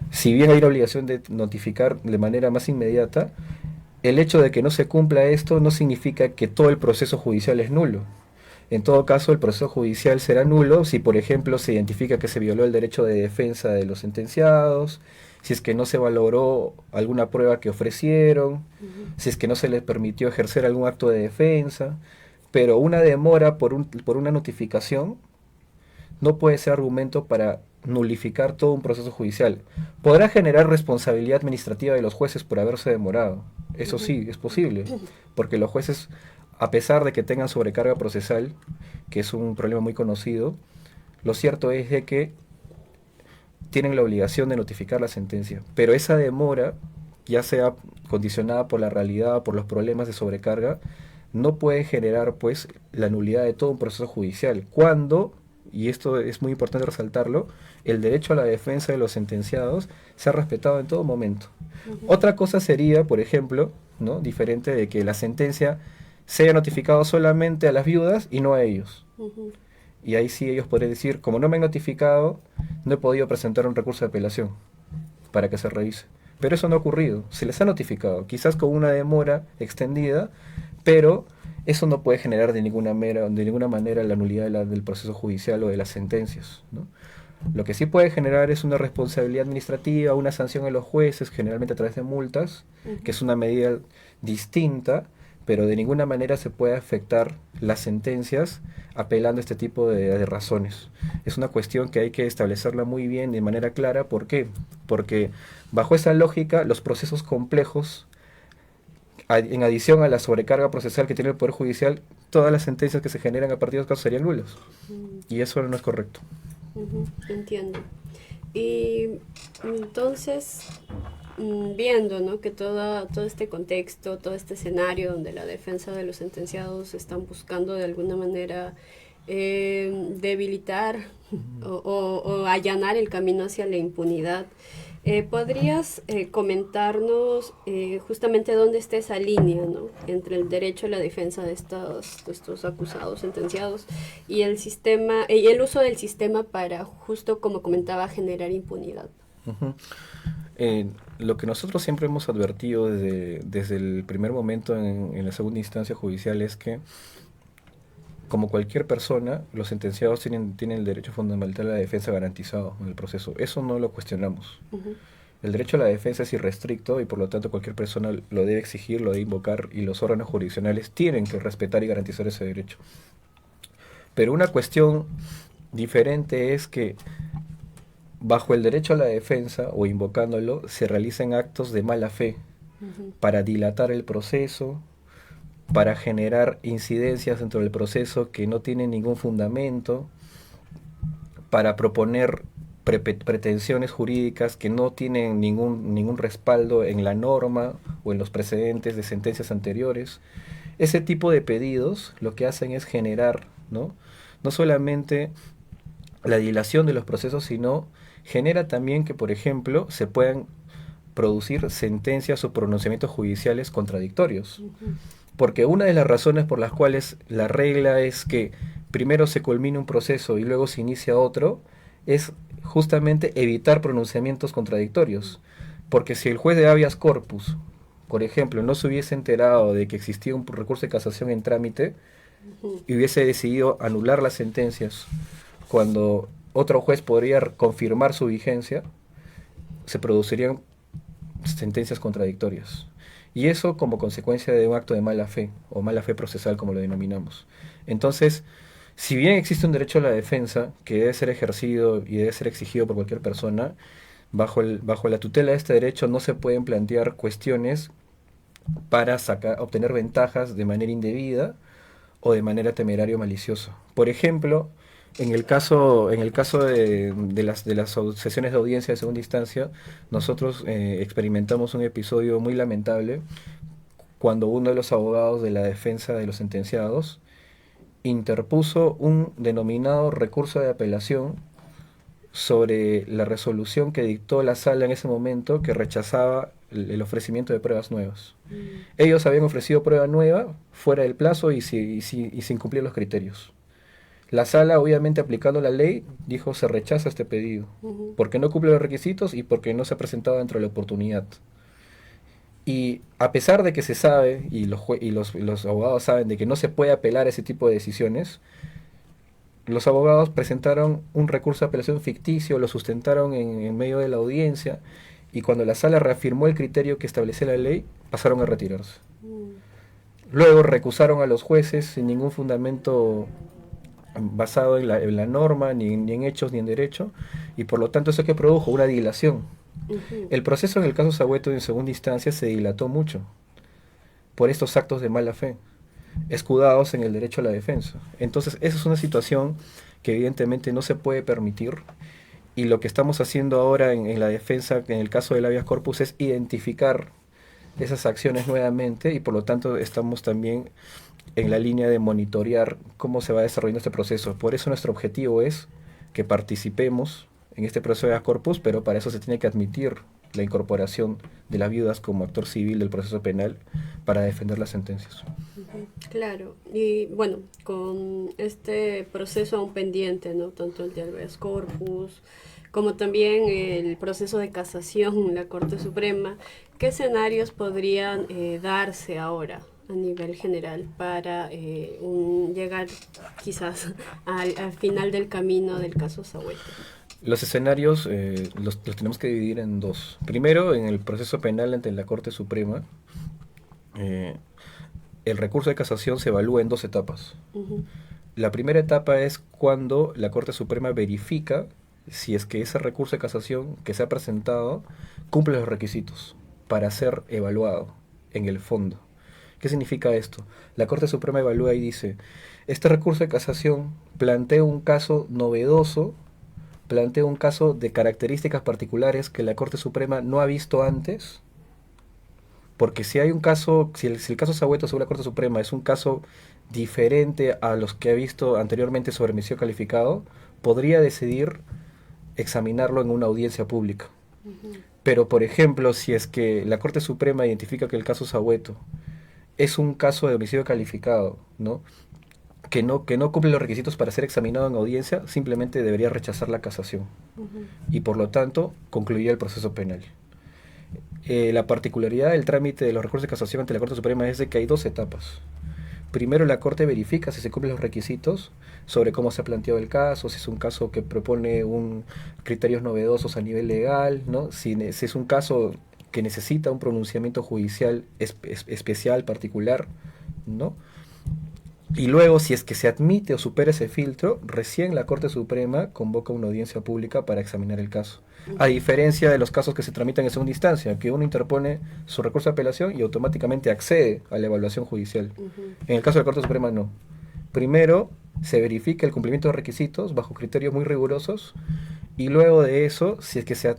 Si bien hay una obligación de notificar de manera más inmediata, el hecho de que no se cumpla esto no significa que todo el proceso judicial es nulo. En todo caso, el proceso judicial será nulo si, por ejemplo, se identifica que se violó el derecho de defensa de los sentenciados, si es que no se valoró alguna prueba que ofrecieron, si es que no se les permitió ejercer algún acto de defensa. Pero una demora por una notificación no puede ser argumento para nulificar todo un proceso judicial. Podrá generar responsabilidad administrativa de los jueces por haberse demorado. Eso sí, es posible, porque los jueces, a pesar de que tengan sobrecarga procesal, que es un problema muy conocido, lo cierto es de que tienen la obligación de notificar la sentencia. Pero esa demora, ya sea condicionada por la realidad o por los problemas de sobrecarga, no puede generar pues la nulidad de todo un proceso judicial, cuando, y esto es muy importante resaltarlo, el derecho a la defensa de los sentenciados se ha respetado en todo momento. Otra cosa sería, por ejemplo, ¿no?, diferente de que la sentencia se haya notificado solamente a las viudas y no a ellos. Y ahí sí ellos podrían decir, como no me han notificado, no he podido presentar un recurso de apelación para que se revise. Pero eso no ha ocurrido, se les ha notificado, quizás con una demora extendida, pero eso no puede generar de ninguna manera la nulidad del proceso judicial o de las sentencias, ¿no? Lo que sí puede generar es una responsabilidad administrativa, una sanción a los jueces, generalmente a través de multas, que es una medida distinta, pero de ninguna manera se puede afectar las sentencias apelando a este tipo de razones. Es una cuestión que hay que establecerla muy bien de manera clara. ¿Por qué? Porque bajo esa lógica, los procesos complejos, en adición a la sobrecarga procesal que tiene el Poder Judicial, todas las sentencias que se generan a partir de los casos serían nulas. Y eso no es correcto. Entiendo. Y entonces, viendo, ¿no?, que todo este contexto, todo este escenario donde la defensa de los sentenciados están buscando de alguna manera debilitar o allanar el camino hacia la impunidad, ¿podrías comentarnos justamente dónde está esa línea, ¿no?, entre el derecho a la defensa de estos acusados, sentenciados, y el sistema y el uso del sistema para, justo como comentaba, generar impunidad? Lo que nosotros siempre hemos advertido desde el primer momento en la segunda instancia judicial es que, como cualquier persona, los sentenciados tienen el derecho fundamental a la defensa garantizado en el proceso. Eso no lo cuestionamos. El derecho a la defensa es irrestricto y por lo tanto cualquier persona lo debe exigir, lo debe invocar, y los órganos jurisdiccionales tienen que respetar y garantizar ese derecho. Pero una cuestión diferente es que bajo el derecho a la defensa o invocándolo se realizan actos de mala fe para dilatar el proceso, para generar incidencias dentro del proceso que no tienen ningún fundamento, para proponer pretensiones jurídicas que no tienen ningún respaldo en la norma o en los precedentes de sentencias anteriores. Ese tipo de pedidos lo que hacen es generar, no solamente la dilación de los procesos, sino genera también que, por ejemplo, se puedan producir sentencias o pronunciamientos judiciales contradictorios. Porque una de las razones por las cuales la regla es que primero se culmine un proceso y luego se inicia otro, es justamente evitar pronunciamientos contradictorios. Porque si el juez de habeas corpus, por ejemplo, no se hubiese enterado de que existía un recurso de casación en trámite y hubiese decidido anular las sentencias cuando otro juez podría confirmar su vigencia, se producirían sentencias contradictorias. Y eso como consecuencia de un acto de mala fe, o mala fe procesal como lo denominamos. Entonces, si bien existe un derecho a la defensa que debe ser ejercido y debe ser exigido por cualquier persona, bajo la tutela de este derecho no se pueden plantear cuestiones para obtener ventajas de manera indebida o de manera temeraria o maliciosa. Por ejemplo, en el caso de las sesiones de audiencia de segunda instancia, nosotros experimentamos un episodio muy lamentable cuando uno de los abogados de la defensa de los sentenciados interpuso un denominado recurso de apelación sobre la resolución que dictó la sala en ese momento, que rechazaba el ofrecimiento de pruebas nuevas. Ellos habían ofrecido prueba nueva fuera del plazo y sin cumplir los criterios. La sala, obviamente aplicando la ley, dijo se rechaza este pedido, porque no cumple los requisitos y porque no se ha presentado dentro de la oportunidad. Y a pesar de que se sabe, y los abogados saben de que no se puede apelar a ese tipo de decisiones, los abogados presentaron un recurso de apelación ficticio, lo sustentaron en medio de la audiencia, y cuando la sala reafirmó el criterio que establecía la ley, pasaron a retirarse. Luego recusaron a los jueces sin ningún fundamento basado en la norma, ni en hechos, ni en derecho, y por lo tanto eso que produjo una dilación. El proceso en el caso Sahueto en segunda instancia se dilató mucho por estos actos de mala fe, escudados en el derecho a la defensa. Entonces esa es una situación que evidentemente no se puede permitir, y lo que estamos haciendo ahora en la defensa, en el caso del habeas corpus, es identificar esas acciones nuevamente, y por lo tanto estamos también en la línea de monitorear cómo se va desarrollando este proceso. Por eso nuestro objetivo es que participemos en este proceso de habeas corpus, pero para eso se tiene que admitir la incorporación de las viudas como actor civil del proceso penal para defender las sentencias. Claro, y bueno, con este proceso aún pendiente, ¿no? Tanto el de habeas corpus como también el proceso de casación en la Corte Suprema, ¿qué escenarios podrían darse ahora a nivel general para llegar quizás al final del camino del caso Sahueto? Los escenarios los tenemos que dividir en dos. Primero, en el proceso penal ante la Corte Suprema, el recurso de casación se evalúa en dos etapas. La primera etapa es cuando la Corte Suprema verifica si es que ese recurso de casación que se ha presentado cumple los requisitos para ser evaluado en el fondo. ¿Qué significa esto? La Corte Suprema evalúa y dice, este recurso de casación plantea un caso novedoso, plantea un caso de características particulares que la Corte Suprema no ha visto antes, porque si hay un caso, si el caso Sahueto según la Corte Suprema es un caso diferente a los que ha visto anteriormente sobre homicidio calificado, podría decidir examinarlo en una audiencia pública. Pero, por ejemplo, si es que la Corte Suprema identifica que el caso Sahueto es un caso de homicidio calificado, ¿no?, que no cumple los requisitos para ser examinado en audiencia, simplemente debería rechazar la casación. Y por lo tanto, concluiría el proceso penal. La particularidad del trámite de los recursos de casación ante la Corte Suprema es de que hay dos etapas. Primero, la Corte verifica si se cumplen los requisitos sobre cómo se ha planteado el caso, si es un caso que propone criterios novedosos a nivel legal, ¿no?, si es un caso que necesita un pronunciamiento judicial especial, particular, ¿no? Y luego, si es que se admite o supera ese filtro, recién la Corte Suprema convoca una audiencia pública para examinar el caso. A diferencia de los casos que se tramitan en segunda instancia, que uno interpone su recurso de apelación y automáticamente accede a la evaluación judicial. En el caso de la Corte Suprema, no. Primero, se verifica el cumplimiento de requisitos bajo criterios muy rigurosos, y luego de eso, si es que se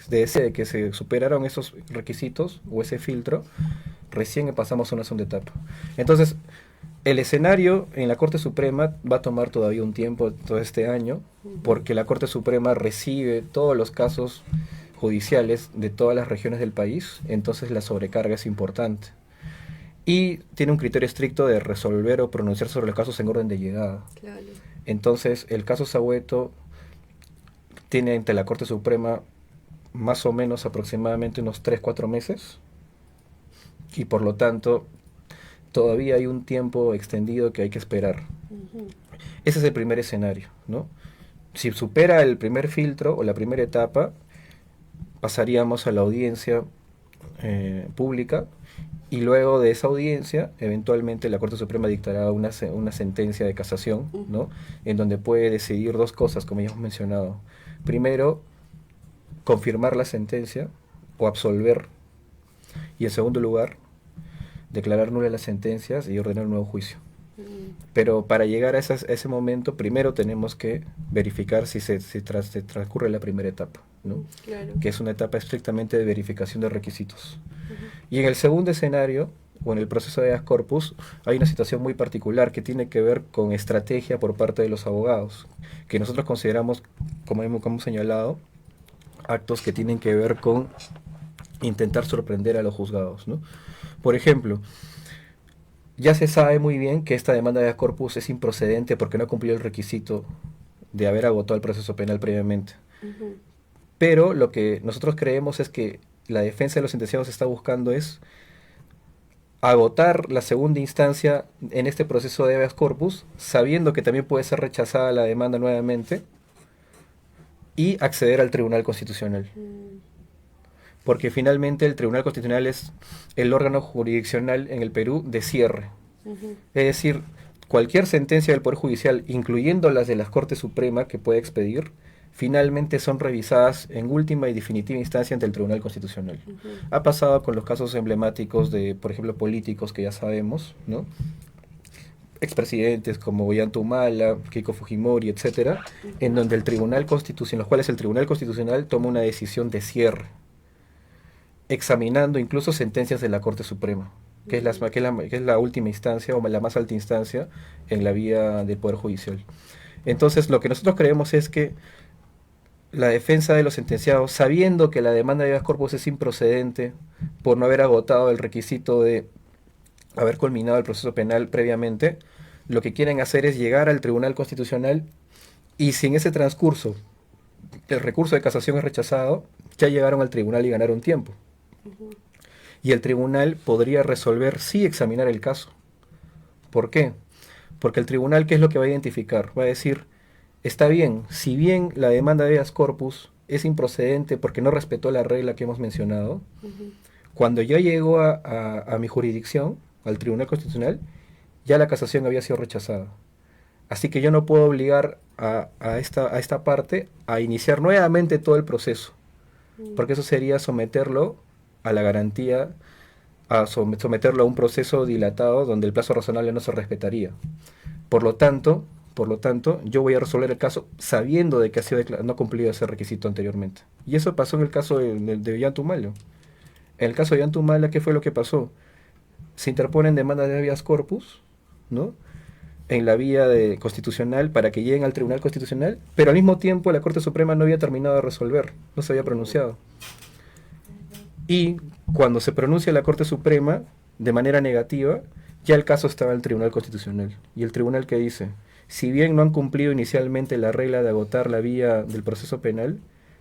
decide que se superaron esos requisitos o ese filtro, recién pasamos a una segunda etapa. Entonces, el escenario en la Corte Suprema va a tomar todavía un tiempo, todo este año, porque la Corte Suprema recibe todos los casos judiciales de todas las regiones del país, entonces la sobrecarga es importante. Y tiene un criterio estricto de resolver o pronunciar sobre los casos en orden de llegada. Claro. Entonces, el caso Sahueto tiene ante la Corte Suprema más o menos aproximadamente unos 3-4 meses, y por lo tanto todavía hay un tiempo extendido que hay que esperar. Ese es el primer escenario, ¿no? Si supera el primer filtro o la primera etapa, pasaríamos a la audiencia pública, y luego de esa audiencia, eventualmente la Corte Suprema dictará una sentencia de casación, ¿no? En donde puede decidir dos cosas, como ya hemos mencionado. Primero, confirmar la sentencia o absolver. Y en segundo lugar, declarar nulas las sentencias y ordenar un nuevo juicio. Pero para llegar a ese momento, primero tenemos que verificar si se transcurre la primera etapa, ¿no? Claro. Que es una etapa estrictamente de verificación de requisitos. Y en el segundo escenario, o en el proceso de habeas corpus, hay una situación muy particular que tiene que ver con estrategia por parte de los abogados, que nosotros consideramos, como hemos señalado, actos que tienen que ver con intentar sorprender a los juzgados, ¿no? Por ejemplo, ya se sabe muy bien que esta demanda de habeas corpus es improcedente porque no ha cumplido el requisito de haber agotado el proceso penal previamente. Pero lo que nosotros creemos es que la defensa de los sentenciados está buscando es agotar la segunda instancia en este proceso de habeas corpus, sabiendo que también puede ser rechazada la demanda nuevamente, y acceder al Tribunal Constitucional. Porque finalmente el Tribunal Constitucional es el órgano jurisdiccional en el Perú de cierre. Es decir, cualquier sentencia del Poder Judicial, incluyendo las de la Corte Suprema que puede expedir, finalmente son revisadas en última y definitiva instancia ante el Tribunal Constitucional. Ha pasado con los casos emblemáticos de, por ejemplo, políticos que ya sabemos, ¿no? Expresidentes como Ollanta, Keiko Fujimori, etcétera, en donde el Tribunal Constitucional, los cuales el Tribunal Constitucional toma una decisión de cierre, examinando incluso sentencias de la Corte Suprema, que es la última instancia o la más alta instancia en la vía del Poder Judicial. Entonces, lo que nosotros creemos es que la defensa de los sentenciados, sabiendo que la demanda de habeas corpus es improcedente por no haber agotado el requisito de haber culminado el proceso penal previamente, lo que quieren hacer es llegar al Tribunal Constitucional, y si en ese transcurso el recurso de casación es rechazado, ya llegaron al tribunal y ganaron tiempo. Y el tribunal podría resolver sí examinar el caso. ¿Por qué? Porque el tribunal, ¿qué es lo que va a identificar? Va a decir, está bien, si bien la demanda de habeas corpus es improcedente porque no respetó la regla que hemos mencionado, cuando ya llegó a mi jurisdicción, al Tribunal Constitucional, ya la casación había sido rechazada. Así que yo no puedo obligar a esta parte a iniciar nuevamente todo el proceso, porque eso sería someterlo a la garantía, a someterlo a un proceso dilatado donde el plazo razonable no se respetaría. Por lo tanto, yo voy a resolver el caso sabiendo de que no ha cumplido ese requisito anteriormente. Y eso pasó en el caso de Ollanta. En el caso de Ollanta, ¿qué fue lo que pasó? Se interponen demandas de habeas corpus, ¿no?, en la vía constitucional para que lleguen al Tribunal Constitucional, pero al mismo tiempo la Corte Suprema no había terminado de resolver, no se había pronunciado. Y cuando se pronuncia la Corte Suprema de manera negativa, ya el caso estaba en el Tribunal Constitucional. Y el tribunal, ¿qué dice? Si bien no han cumplido inicialmente la regla de agotar la vía del proceso penal,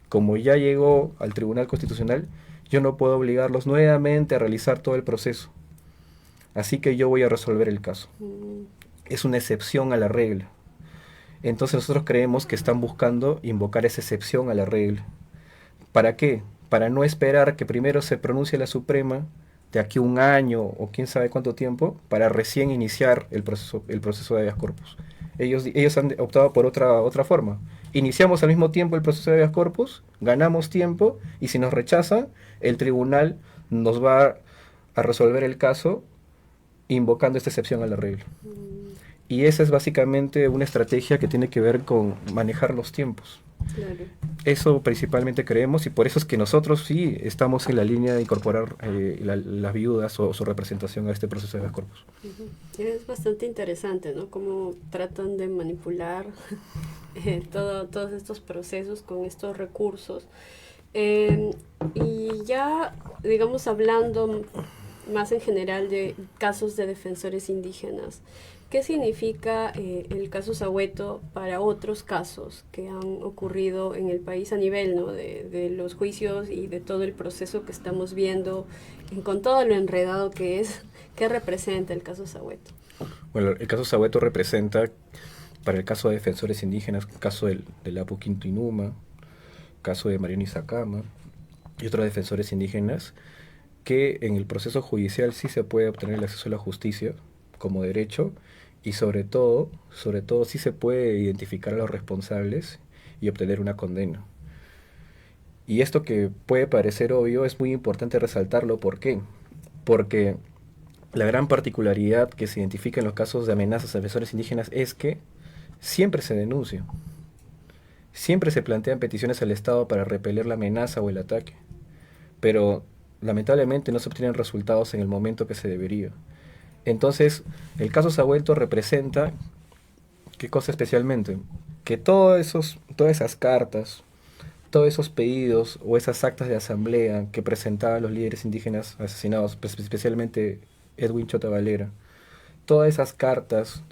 como ya llegó al Tribunal Constitucional, yo no puedo obligarlos nuevamente a realizar todo el proceso. Así que yo voy a resolver el caso. Es una excepción a la regla. Entonces nosotros creemos que están buscando invocar esa excepción a la regla. ¿Para qué? Para no esperar que primero se pronuncie la Suprema de aquí a un año o quién sabe cuánto tiempo para recién iniciar el proceso de habeas corpus. Ellos han optado por otra forma. Iniciamos al mismo tiempo el proceso de habeas corpus, ganamos tiempo y si nos rechazan, el tribunal nos va a resolver el caso invocando esta excepción a la regla. Y esa es básicamente una estrategia que tiene que ver con manejar los tiempos. Claro. Eso principalmente creemos y por eso es que nosotros sí estamos en la línea de incorporar las viudas o su representación a este proceso de habeas corpus. Es bastante interesante, ¿no? Cómo tratan de manipular todos estos procesos con estos recursos. Y ya, digamos, hablando más en general de casos de defensores indígenas, ¿qué significa el caso Sahueto para otros casos que han ocurrido en el país a nivel, ¿no? de los juicios y de todo el proceso que estamos viendo, con todo lo enredado que es? ¿Qué representa el caso Sahueto? Bueno, el caso Sahueto representa, para el caso de defensores indígenas, el caso del Apu Quinto Inuma, caso de Mariano Izacama y otros defensores indígenas, que en el proceso judicial sí se puede obtener el acceso a la justicia como derecho y sobre todo sí se puede identificar a los responsables y obtener una condena. Y esto que puede parecer obvio es muy importante resaltarlo. ¿Por qué? Porque la gran particularidad que se identifica en los casos de amenazas a defensores indígenas es que siempre se denuncia. Siempre se plantean peticiones al Estado para repeler la amenaza o el ataque. Pero lamentablemente no se obtienen resultados en el momento que se debería. Entonces, el caso Sahueto representa, ¿qué cosa especialmente? Que todas esas cartas, todos esos pedidos o esas actas de asamblea que presentaban los líderes indígenas asesinados, especialmente Edwin Chota Valera, todas esas cartas,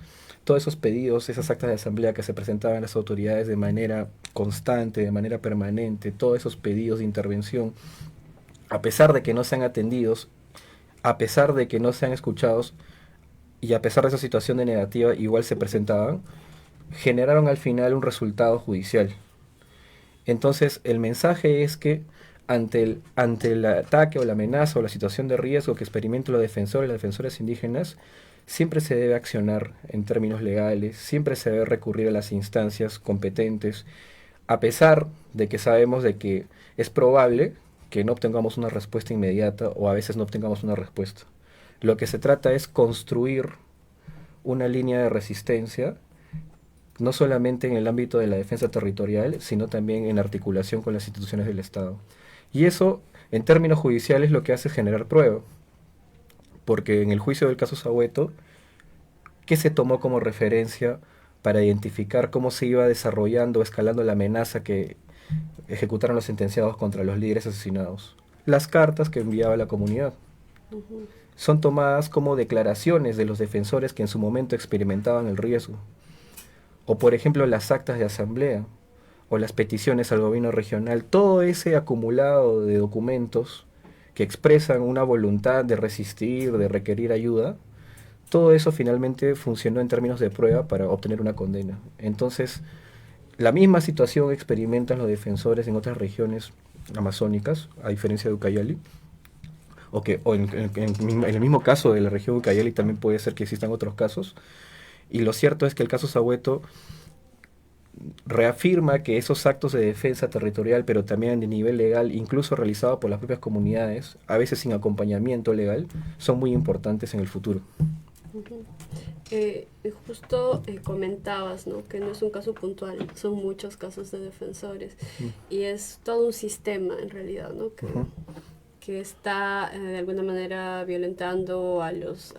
todos esos pedidos, esas actas de asamblea que se presentaban a las autoridades de manera constante, de manera permanente, todos esos pedidos de intervención, a pesar de que no sean atendidos, a pesar de que no sean escuchados y a pesar de esa situación de negativa igual se presentaban, generaron al final un resultado judicial. Entonces el mensaje es que ante el ataque o la amenaza o la situación de riesgo que experimentan los defensores y las defensoras indígenas, siempre se debe accionar en términos legales, siempre se debe recurrir a las instancias competentes, a pesar de que sabemos de que es probable que no obtengamos una respuesta inmediata o a veces no obtengamos una respuesta. Lo que se trata es construir una línea de resistencia, no solamente en el ámbito de la defensa territorial, sino también en articulación con las instituciones del Estado. Y eso, en términos judiciales, lo que hace es generar prueba. Porque en el juicio del caso Sahueto, ¿qué se tomó como referencia para identificar cómo se iba desarrollando o escalando la amenaza que ejecutaron los sentenciados contra los líderes asesinados? Las cartas que enviaba la comunidad. Son tomadas como declaraciones de los defensores que en su momento experimentaban el riesgo. O por ejemplo las actas de asamblea o las peticiones al gobierno regional. Todo ese acumulado de documentos que expresan una voluntad de resistir, de requerir ayuda, todo eso finalmente funcionó en términos de prueba para obtener una condena. Entonces, la misma situación experimentan los defensores en otras regiones amazónicas, a diferencia de Ucayali, o en el mismo caso de la región de Ucayali también puede ser que existan otros casos, y lo cierto es que el caso Sahueto reafirma que esos actos de defensa territorial, pero también de nivel legal, incluso realizados por las propias comunidades, a veces sin acompañamiento legal, son muy importantes en el futuro. Justo comentabas, ¿no?, que no es un caso puntual, son muchos casos de defensores y es todo un sistema en realidad, ¿no?, que está de alguna manera violentando a los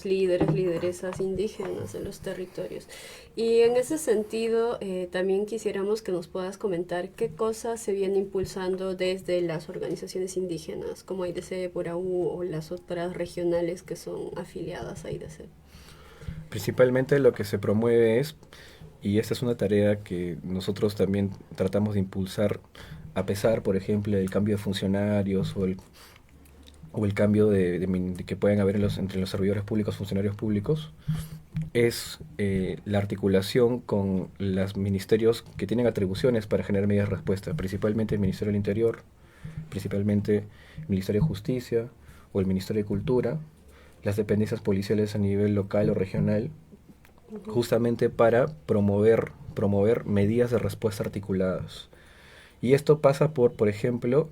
líderes, lideresas indígenas en los territorios. Y en ese sentido también quisiéramos que nos puedas comentar qué cosas se viene impulsando desde las organizaciones indígenas como IDC, Puraú o las otras regionales que son afiliadas a IDC. Principalmente lo que se promueve es, y esta es una tarea que nosotros también tratamos de impulsar, a pesar, por ejemplo, del cambio de funcionarios o el cambio de que pueden haber entre los servidores públicos, funcionarios públicos, es la articulación con los ministerios que tienen atribuciones para generar medidas de respuesta, principalmente el Ministerio del Interior, principalmente el Ministerio de Justicia o el Ministerio de Cultura, las dependencias policiales a nivel local o regional, justamente para promover medidas de respuesta articuladas. Y esto pasa por ejemplo,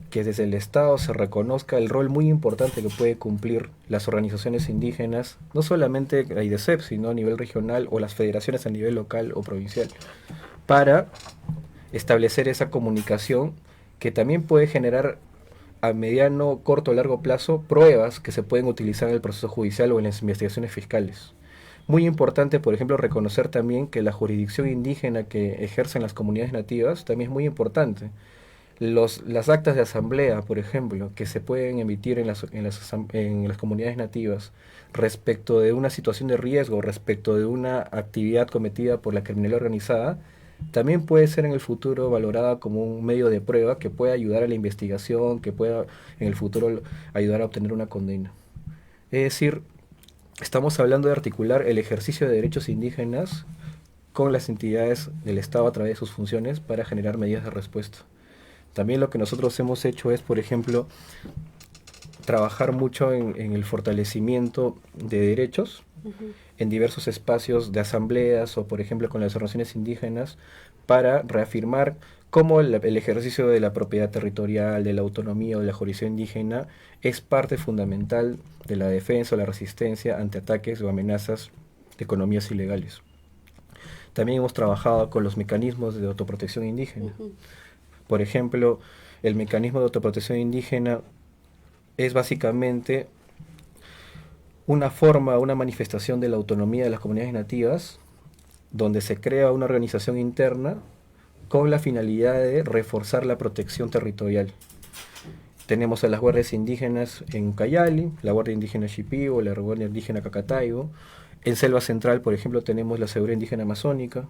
que desde el Estado se reconozca el rol muy importante que puede cumplir las organizaciones indígenas, no solamente la IDESEP, sino a nivel regional o las federaciones a nivel local o provincial, para establecer esa comunicación que también puede generar a mediano, corto o largo plazo pruebas que se pueden utilizar en el proceso judicial o en las investigaciones fiscales. Muy importante, por ejemplo, reconocer también que la jurisdicción indígena que ejercen las comunidades nativas también es muy importante. Las actas de asamblea, por ejemplo, que se pueden emitir en las comunidades nativas respecto de una situación de riesgo, respecto de una actividad cometida por la criminalidad organizada, también puede ser en el futuro valorada como un medio de prueba que pueda ayudar a la investigación, que pueda en el futuro ayudar a obtener una condena. Es decir, estamos hablando de articular el ejercicio de derechos indígenas con las entidades del Estado a través de sus funciones para generar medidas de respuesta. También lo que nosotros hemos hecho es, por ejemplo, trabajar mucho en el fortalecimiento de derechos en diversos espacios de asambleas o, por ejemplo, con las organizaciones indígenas para reafirmar cómo el ejercicio de la propiedad territorial, de la autonomía o de la jurisdicción indígena es parte fundamental de la defensa o la resistencia ante ataques o amenazas de economías ilegales. También hemos trabajado con los mecanismos de autoprotección indígena. Por ejemplo, el mecanismo de autoprotección indígena es básicamente una forma, una manifestación de la autonomía de las comunidades nativas, donde se crea una organización interna con la finalidad de reforzar la protección territorial. Tenemos a las guardias indígenas en Ucayali, la guardia indígena Shipibo, la guardia indígena Cacataibo. En Selva Central, por ejemplo, tenemos la seguridad indígena amazónica,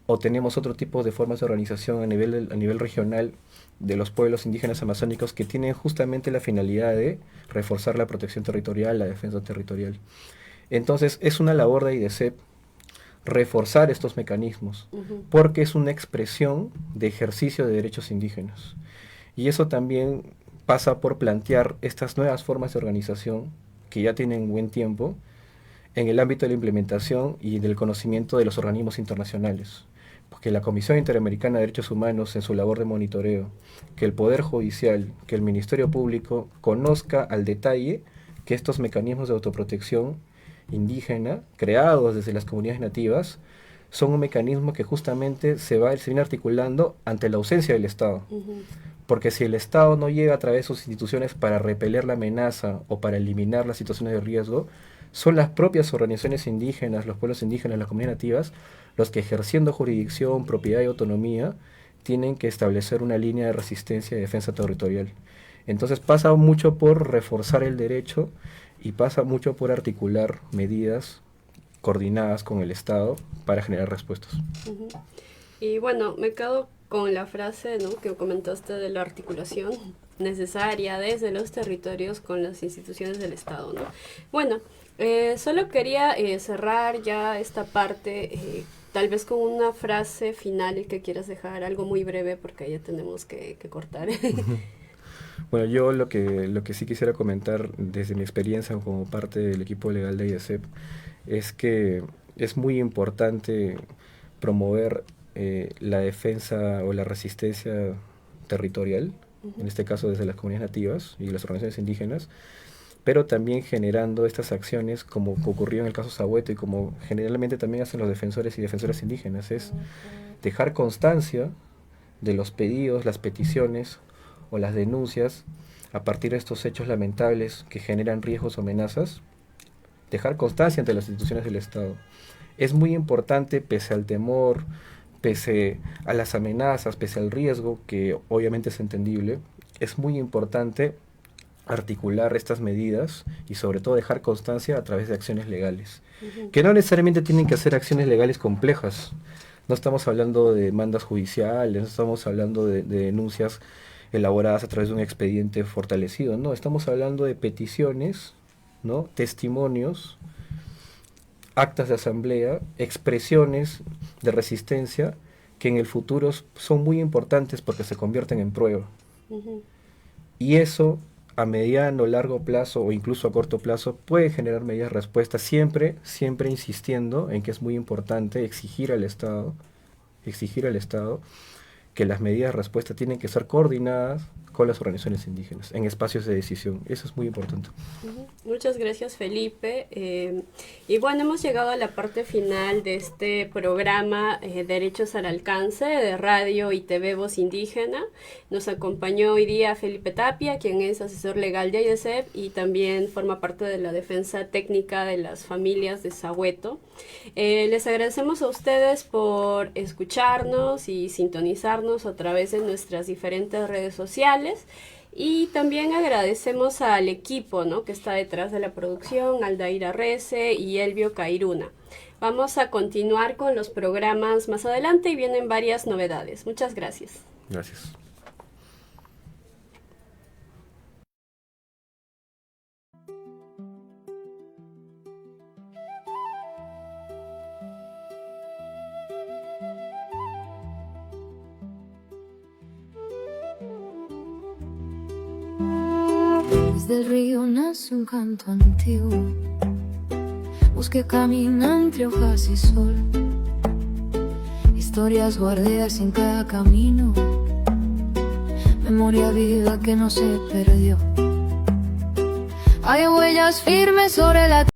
o tenemos otro tipo de formas de organización a nivel regional de los pueblos indígenas amazónicos que tienen justamente la finalidad de reforzar la protección territorial, la defensa territorial. Entonces, es una labor de IDESEP reforzar estos mecanismos, porque es una expresión de ejercicio de derechos indígenas. Y eso también pasa por plantear estas nuevas formas de organización, que ya tienen buen tiempo, en el ámbito de la implementación y del conocimiento de los organismos internacionales. Porque la Comisión Interamericana de Derechos Humanos, en su labor de monitoreo, que el Poder Judicial, que el Ministerio Público conozca al detalle que estos mecanismos de autoprotección indígena, creados desde las comunidades nativas, son un mecanismo que justamente se viene articulando ante la ausencia del Estado. Porque si el Estado no llega a través de sus instituciones para repeler la amenaza o para eliminar las situaciones de riesgo, son las propias organizaciones indígenas, los pueblos indígenas, las comunidades nativas, los que ejerciendo jurisdicción, propiedad y autonomía, tienen que establecer una línea de resistencia y defensa territorial. Entonces pasa mucho por reforzar el derecho y pasa mucho por articular medidas coordinadas con el Estado para generar respuestas. Y bueno, me quedo con la frase, ¿no?, que comentaste de la articulación necesaria desde los territorios con las instituciones del Estado, ¿no? Bueno, solo quería cerrar ya esta parte, tal vez con una frase final que quieras dejar, algo muy breve porque ya tenemos que cortar. Bueno, yo lo que sí quisiera comentar desde mi experiencia como parte del equipo legal de IDESEP es que es muy importante promover la defensa o la resistencia territorial, en este caso desde las comunidades nativas y las organizaciones indígenas, pero también generando estas acciones como ocurrió en el caso Sahueto y como generalmente también hacen los defensores y defensoras indígenas, es dejar constancia de los pedidos, las peticiones o las denuncias a partir de estos hechos lamentables que generan riesgos o amenazas, dejar constancia ante las instituciones del Estado. Es muy importante, pese al temor, pese a las amenazas, pese al riesgo, que obviamente es entendible, es muy importante articular estas medidas y sobre todo dejar constancia a través de acciones legales, que no necesariamente tienen que ser acciones legales complejas. No estamos hablando de demandas judiciales, no estamos hablando de denuncias elaboradas a través de un expediente fortalecido, no, estamos hablando de peticiones, ¿no?, testimonios, actas de asamblea, expresiones de resistencia que en el futuro son muy importantes porque se convierten en prueba. Y eso a mediano, largo plazo o incluso a corto plazo puede generar medidas de respuesta, siempre, siempre insistiendo en que es muy importante exigir al Estado que las medidas de respuesta tienen que ser coordinadas con las organizaciones indígenas en espacios de decisión. Eso es muy importante. Muchas gracias, Felipe. Y bueno, hemos llegado a la parte final de este programa Derechos al Alcance de Radio y TV Voz Indígena. Nos acompañó hoy día Felipe Tapia, quien es asesor legal de AIDESEP y también forma parte de la defensa técnica de las familias de Sahueto. Les agradecemos a ustedes por escucharnos y sintonizarnos a través de nuestras diferentes redes sociales. Y también agradecemos al equipo, ¿no?, que está detrás de la producción, Aldaira Rece y Elvio Cairuna. Vamos a continuar con los programas más adelante y vienen varias novedades. Muchas gracias. Gracias. Desde el río nace un canto antiguo, voz que camina entre hojas y sol, historias guardadas en cada camino, memoria viva que no se perdió. Hay huellas firmes sobre la